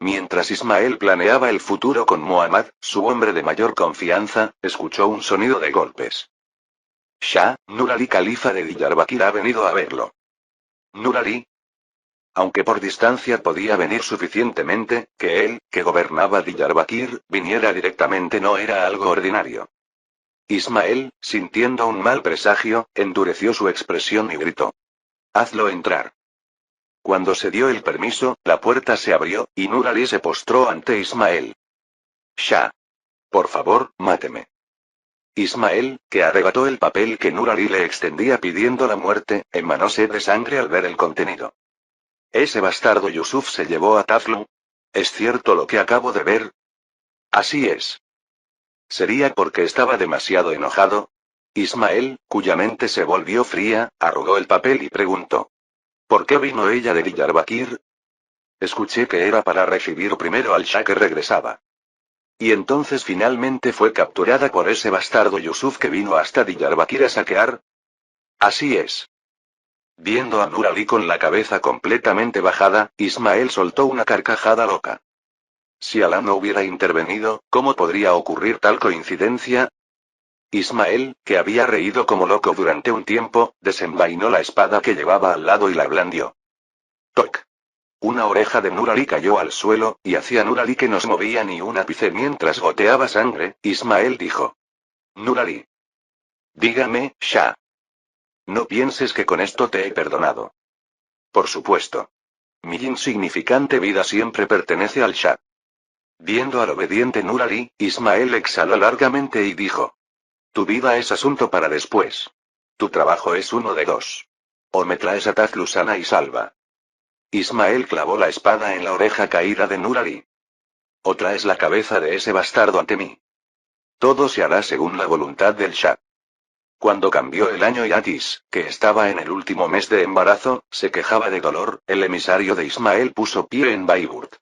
Mientras Ismael planeaba el futuro con Muhammad, su hombre de mayor confianza, escuchó un sonido de golpes. Shah, Nur Ali califa de Diyarbakir ha venido a verlo. Nur Ali. Aunque por distancia podía venir suficientemente, que él, que gobernaba Diyarbakir, viniera directamente no era algo ordinario. Ismael, sintiendo un mal presagio, endureció su expresión y gritó. Hazlo entrar. Cuando se dio el permiso, la puerta se abrió, y Nur Ali se postró ante Ismael. Shah. Por favor, máteme. Ismael, que arrebató el papel que Nur Ali le extendía pidiendo la muerte, emanóse de sangre al ver el contenido. ¿Ese bastardo Yusuf se llevó a Taflu? ¿Es cierto lo que acabo de ver? Así es. ¿Sería porque estaba demasiado enojado? Ismael, cuya mente se volvió fría, arrugó el papel y preguntó. ¿Por qué vino ella de Diyarbakir? Escuché que era para recibir primero al Shah que regresaba. Y entonces finalmente fue capturada por ese bastardo Yusuf que vino hasta Diyarbakir a saquear. Así es. Viendo a Nur Ali con la cabeza completamente bajada, Ismael soltó una carcajada loca. Si Alá no hubiera intervenido, ¿cómo podría ocurrir tal coincidencia? Ismael, que había reído como loco durante un tiempo, desenvainó la espada que llevaba al lado y la blandió. ¡Toc! Una oreja de Nur Ali cayó al suelo, y hacia Nur Ali que no se movía ni un ápice mientras goteaba sangre, Ismael dijo. Nur Ali. Dígame, Shah. No pienses que con esto te he perdonado. Por supuesto. Mi insignificante vida siempre pertenece al Shah. Viendo al obediente Nur Ali, Ismael exhaló largamente y dijo. Tu vida es asunto para después. Tu trabajo es uno de dos. O me traes a Taflu sana y salva. Ismael clavó la espada en la oreja caída de Nur Ali. O traes la cabeza de ese bastardo ante mí. Todo se hará según la voluntad del Shah. Cuando cambió el año y Atis, que estaba en el último mes de embarazo, se quejaba de dolor, el emisario de Ismael puso pie en Baiburt.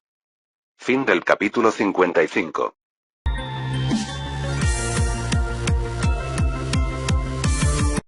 Fin del capítulo 55.